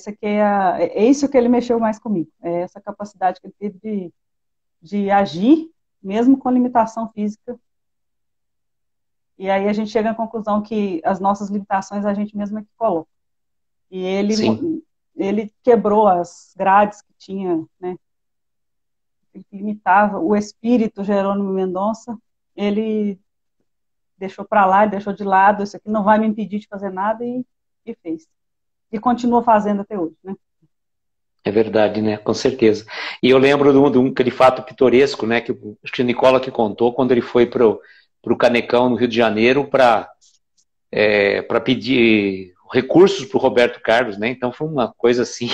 isso que ele mexeu mais comigo, é essa capacidade que ele teve de agir, mesmo com limitação física. E aí a gente chega à conclusão que as nossas limitações a gente mesmo é que coloca. E ele quebrou as grades que tinha, né, que limitava o espírito Jerônimo Mendonça, ele deixou para lá, deixou de lado, isso aqui não vai me impedir de fazer nada, e fez. E continua fazendo até hoje, né? É verdade, né? Com certeza. E eu lembro de aquele fato pitoresco, né, que acho que o Nicola que contou, quando ele foi pro Canecão, no Rio de Janeiro, para pedir recursos para o Roberto Carlos, né? Então foi uma coisa assim,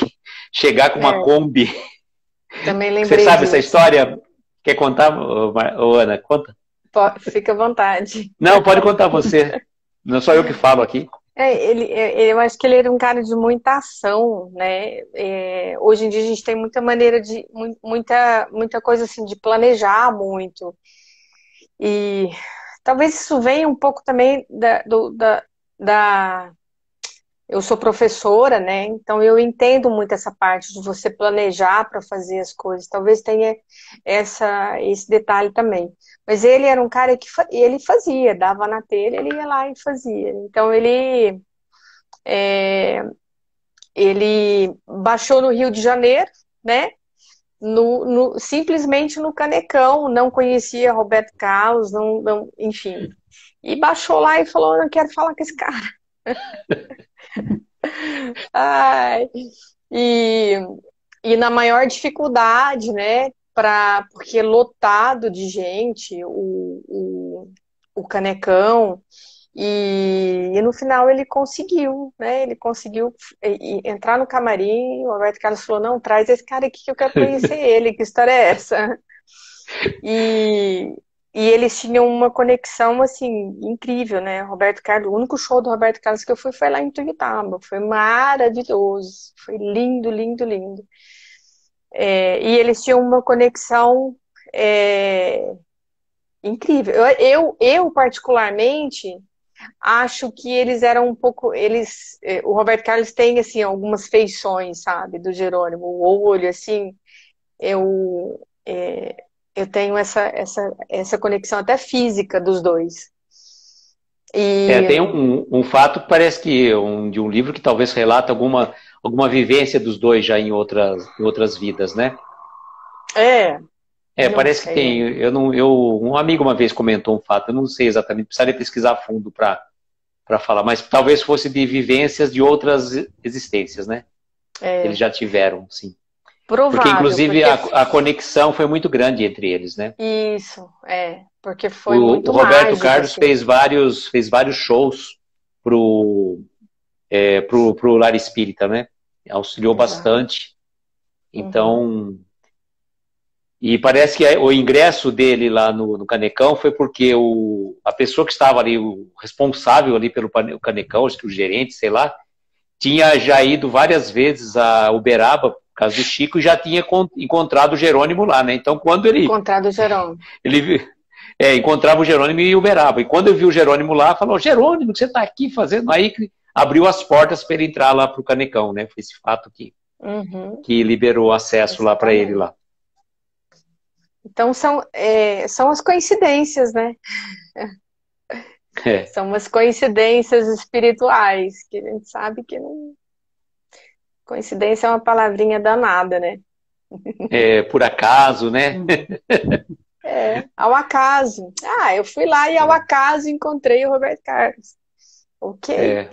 chegar com uma Kombi. Também lembrei Você sabe disso. essa história? Quer contar, Ana? Conta. Fica à vontade. Não, pode contar você. Não sou eu que falo aqui. Eu acho que ele era um cara de muita ação, né? Hoje em dia a gente tem muita maneira de muita coisa assim de planejar muito. E talvez isso venha um pouco também eu sou professora, né? Então eu entendo muito essa parte de você planejar para fazer as coisas. Talvez tenha esse detalhe também. Mas ele era um cara que ele fazia, dava na telha, ele ia lá e fazia. Então ele baixou no Rio de Janeiro, né? Simplesmente no Canecão, não conhecia Roberto Carlos, enfim. E baixou lá e falou: não quero falar com esse cara. Ai, e na maior dificuldade, né? Porque lotado de gente, o Canecão. E no final ele conseguiu, né? Ele conseguiu entrar no camarim. O Roberto Carlos falou: não, traz esse cara aqui que eu quero conhecer ele. Que história é essa? E eles tinham uma conexão assim incrível, né? Roberto Carlos, o único show do Roberto Carlos que eu fui foi lá em Tuiutaba. Foi maravilhoso, foi lindo, lindo, lindo. E eles tinham uma conexão incrível. Eu particularmente acho que eles eram um pouco. O Roberto Carlos tem assim algumas feições, sabe, do Jerônimo. O olho, assim, eu tenho essa conexão até física dos dois. Tem um fato que parece que de um livro que talvez relata alguma vivência dos dois já em outras vidas, né? Parece que tem. Um amigo uma vez comentou um fato, eu não sei exatamente, precisaria pesquisar a fundo para falar, mas talvez fosse de vivências de outras existências, né? Eles já tiveram, sim. Provável, porque inclusive a conexão foi muito grande entre eles, né? Isso, porque foi muito mágico. O Roberto Carlos assim. fez vários shows pro Lar Espírita, né? Auxiliou bastante. Então, e parece que o ingresso dele lá no Canecão foi porque a pessoa que estava ali, o responsável ali pelo Canecão, acho que o gerente, sei lá, tinha já ido várias vezes a Uberaba, por causa do Chico, e já tinha encontrado o Jerônimo lá, né? Então, quando ele... Encontrado o Jerônimo. Ele encontrava o Jerônimo em Uberaba. E quando eu vi o Jerônimo lá, falou: Jerônimo, o que você está aqui fazendo? Aí abriu as portas para ele entrar lá para o Canecão, né? Foi esse fato que liberou acesso lá para ele lá. Então, são as coincidências, né? São umas coincidências espirituais, que a gente sabe que não... Coincidência é uma palavrinha danada, né? por acaso, né? Ao acaso. Eu fui lá e ao acaso encontrei o Roberto Carlos. Ok.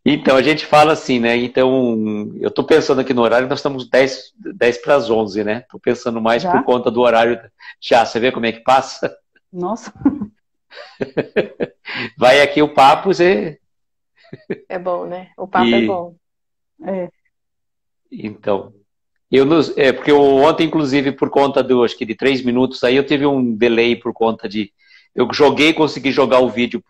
Então, a gente fala assim, né? Então, eu estou pensando aqui no horário, nós estamos 10 para as 11, né? Estou pensando mais por conta do horário. Já, você vê como é que passa? Nossa. Vai aqui o papo, você... É bom, né? O papo é bom. Então, porque ontem, inclusive, por conta acho que de 3 minutos aí, eu tive um delay por conta de... Eu consegui jogar o vídeo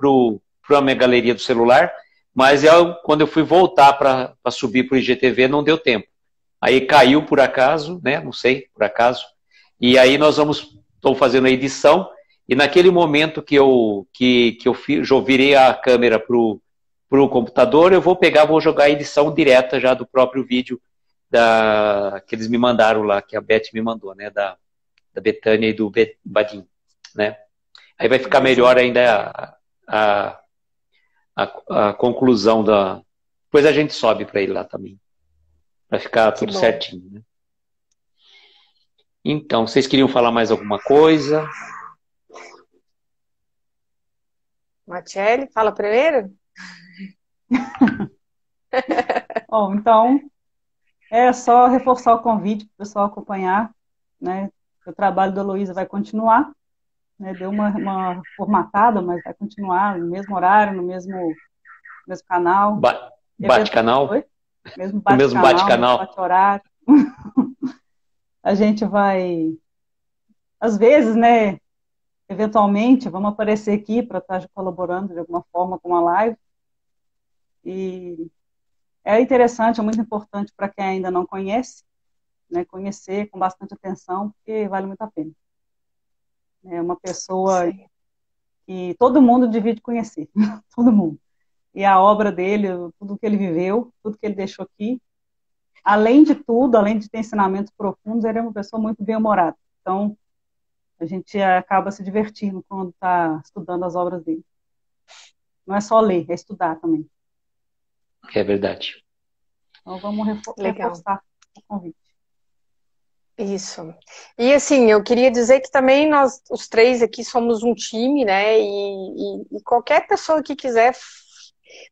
para a minha galeria do celular, mas quando eu fui voltar para subir para o IGTV, não deu tempo. Aí caiu por acaso, né? Não sei, por acaso. E aí estou fazendo a edição, e naquele momento que eu virei a câmera para o computador, eu vou jogar a edição direta já do próprio vídeo que eles me mandaram lá, que a Beth me mandou, né? Da Betânia e do Badim, né? Aí vai ficar melhor ainda a conclusão Depois a gente sobe para ele lá também. Para ficar tudo certinho, né? Então, vocês queriam falar mais alguma coisa? Martiele, fala primeiro? Bom, então, é só reforçar o convite para o pessoal acompanhar, né? O trabalho da Luísa vai continuar, né? Deu uma formatada, mas vai continuar no mesmo horário, no mesmo canal. Bate-canal? Mesmo bate-canal, bate-horário. A gente vai, às vezes, né? Eventualmente, vamos aparecer aqui para estar colaborando de alguma forma com a live. E é interessante, é muito importante para quem ainda não conhece, né, conhecer com bastante atenção, porque vale muito a pena. É uma pessoa que todo mundo devia conhecer, todo mundo. E a obra dele, tudo que ele viveu, tudo que ele deixou aqui, além de tudo, além de ter ensinamentos profundos, ele é uma pessoa muito bem-humorada. Então, a gente acaba se divertindo quando está estudando as obras dele. Não é só ler, é estudar também. É verdade. Então, vamos reforçar o convite. Isso. E assim, eu queria dizer que também nós, os três aqui, somos um time, né? E qualquer pessoa que quiser,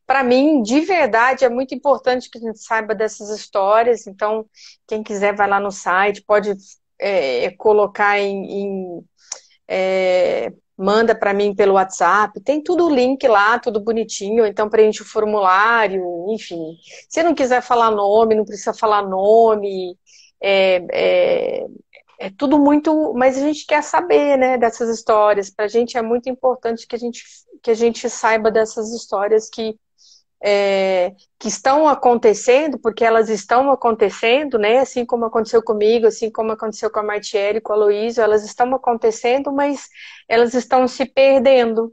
para mim, de verdade, é muito importante que a gente saiba dessas histórias. Então, quem quiser vai lá no site, pode colocar manda para mim pelo WhatsApp, tem tudo o link lá, tudo bonitinho, então preenche o formulário, enfim. Se não quiser falar nome, não precisa falar nome, é tudo muito, mas a gente quer saber, né, dessas histórias. Para a gente é muito importante que a gente saiba dessas histórias que estão acontecendo, porque elas estão acontecendo, né? Assim como aconteceu comigo, assim como aconteceu com a Martiele, com a Luísa, elas estão acontecendo, mas elas estão se perdendo.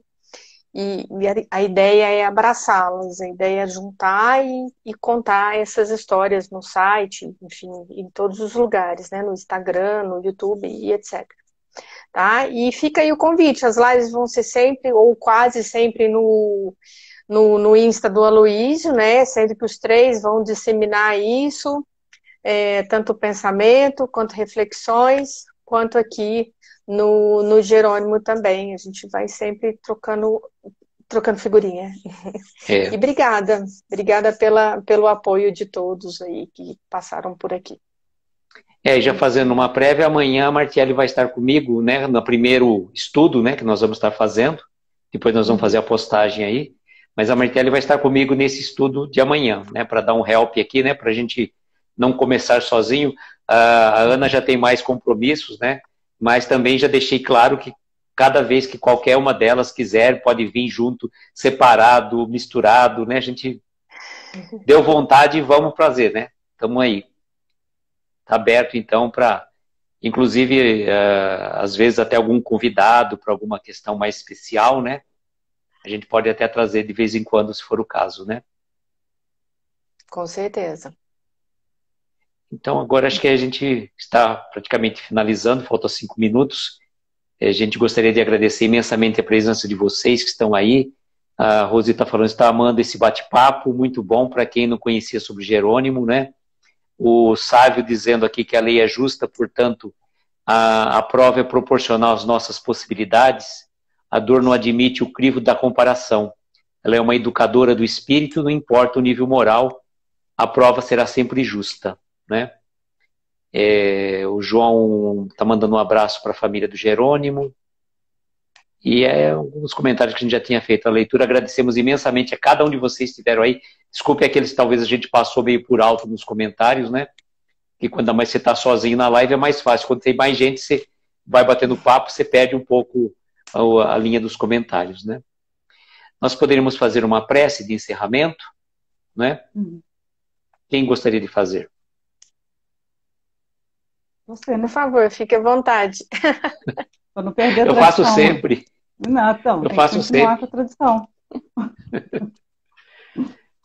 E a ideia é abraçá-las, a ideia é juntar e contar essas histórias no site, enfim, em todos os lugares, né? No Instagram, no YouTube e etc. Tá? E fica aí o convite, as lives vão ser sempre, ou quase sempre, no Insta do Aloysio, né? Sendo que os três vão disseminar isso, tanto pensamento, quanto reflexões, quanto aqui no Jerônimo também. A gente vai sempre trocando figurinha. E obrigada pelo apoio de todos aí que passaram por aqui. Já fazendo uma prévia, amanhã a Martiele vai estar comigo, né? No primeiro estudo, né? Que nós vamos estar fazendo. Depois nós vamos fazer a postagem aí. Mas a Martiele vai estar comigo nesse estudo de amanhã, né, para dar um help aqui, né, para a gente não começar sozinho. A Ana já tem mais compromissos, né, mas também já deixei claro que cada vez que qualquer uma delas quiser, pode vir junto, separado, misturado, né, a gente deu vontade e vamos fazer, né, estamos aí. Está aberto, então, para, inclusive, às vezes até algum convidado para alguma questão mais especial, né, a gente pode até trazer de vez em quando, se for o caso, né? Com certeza. Então, agora acho que a gente está praticamente finalizando, faltam 5 minutos. A gente gostaria de agradecer imensamente a presença de vocês que estão aí. A Rosi está falando, está amando esse bate-papo, muito bom para quem não conhecia sobre Jerônimo, né? o sábio dizendo aqui que a lei é justa, portanto, a prova é proporcional às nossas possibilidades. A dor não admite o crivo da comparação. Ela é uma educadora do espírito, não importa o nível moral, a prova será sempre justa, né? O João está mandando um abraço para a família do Jerônimo. E alguns comentários que a gente já tinha feito a leitura. Agradecemos imensamente a cada um de vocês que estiveram aí. Desculpe aqueles que talvez a gente passou meio por alto nos comentários, né? Que quando mais você está sozinho na live é mais fácil. Quando tem mais gente, você vai batendo papo, você perde um pouco a linha dos comentários, né? Nós poderíamos fazer uma prece de encerramento, né? Quem gostaria de fazer? Você, por favor, fique à vontade. Para não perder a tradição. Eu faço sempre. Não, então, eu faço sempre. Com a tradição.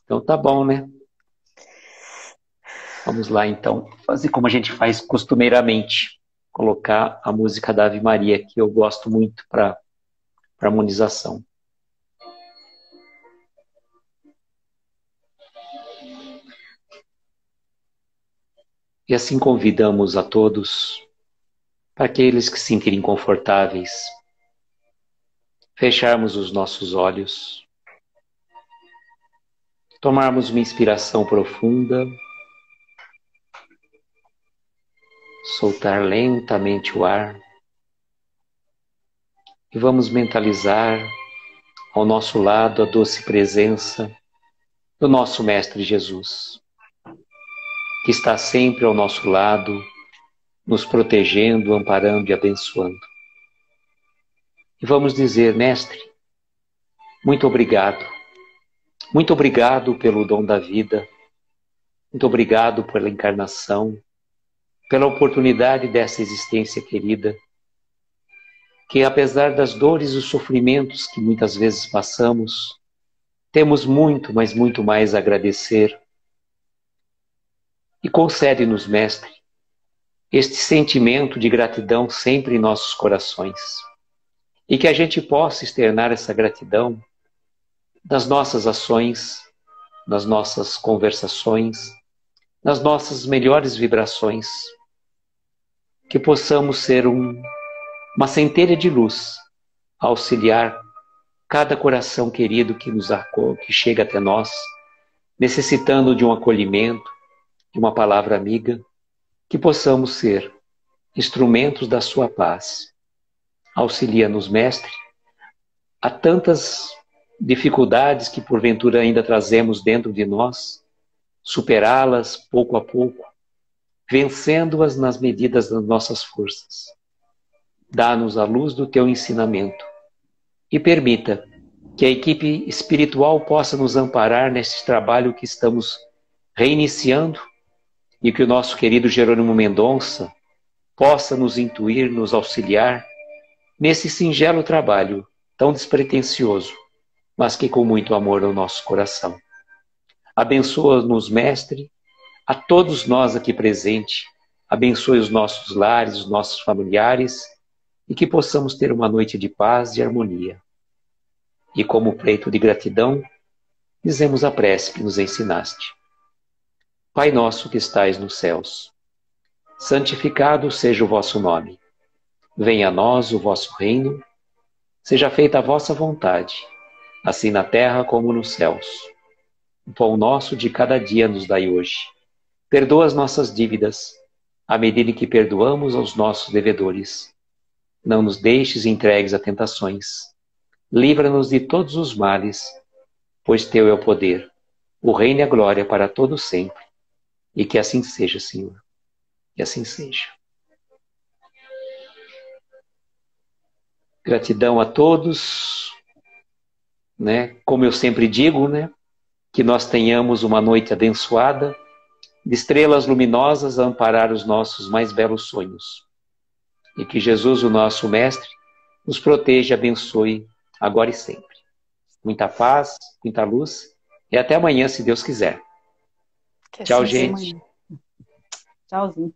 Então tá bom, né? Vamos lá, então, fazer como a gente faz costumeiramente. Colocar a música da Ave Maria, que eu gosto muito para harmonização. E assim convidamos a todos, para aqueles que se sentirem confortáveis, fecharmos os nossos olhos, tomarmos uma inspiração profunda, soltar lentamente o ar e vamos mentalizar ao nosso lado a doce presença do nosso Mestre Jesus, que está sempre ao nosso lado, nos protegendo, amparando e abençoando. E vamos dizer, Mestre, muito obrigado. Muito obrigado pelo dom da vida. Muito obrigado pela encarnação, pela oportunidade dessa existência querida, que apesar das dores e os sofrimentos que muitas vezes passamos, temos muito, mas muito mais a agradecer. E concede-nos, Mestre, este sentimento de gratidão sempre em nossos corações. E que a gente possa externar essa gratidão nas nossas ações, nas nossas conversações, nas nossas melhores vibrações. Que possamos ser uma centelha de luz, a auxiliar cada coração querido que chega até nós, necessitando de um acolhimento, de uma palavra amiga, que possamos ser instrumentos da sua paz. Auxilia-nos, Mestre, a tantas dificuldades que porventura ainda trazemos dentro de nós, superá-las pouco a pouco, vencendo-as nas medidas das nossas forças. Dá-nos a luz do teu ensinamento e permita que a equipe espiritual possa nos amparar neste trabalho que estamos reiniciando e que o nosso querido Jerônimo Mendonça possa nos intuir, nos auxiliar nesse singelo trabalho tão despretensioso, mas que com muito amor no nosso coração. Abençoa-nos, Mestre, a todos nós aqui presentes, abençoe os nossos lares, os nossos familiares, e que possamos ter uma noite de paz e harmonia. E como pleito de gratidão, dizemos a prece que nos ensinaste. Pai nosso que estais nos céus, santificado seja o vosso nome. Venha a nós o vosso reino, seja feita a vossa vontade, assim na terra como nos céus. O pão nosso de cada dia nos dai hoje. Perdoa as nossas dívidas, à medida que perdoamos aos nossos devedores. Não nos deixes entregues a tentações. Livra-nos de todos os males, pois teu é o poder, o reino e a glória para todo sempre. E que assim seja, Senhor. Que assim seja. Gratidão a todos, né? Como eu sempre digo, né? Que nós tenhamos uma noite abençoada, de estrelas luminosas a amparar os nossos mais belos sonhos. E que Jesus, o nosso Mestre, nos proteja e abençoe agora e sempre. Muita paz, muita luz e até amanhã, se Deus quiser. Tchau, gente. Tchauzinho.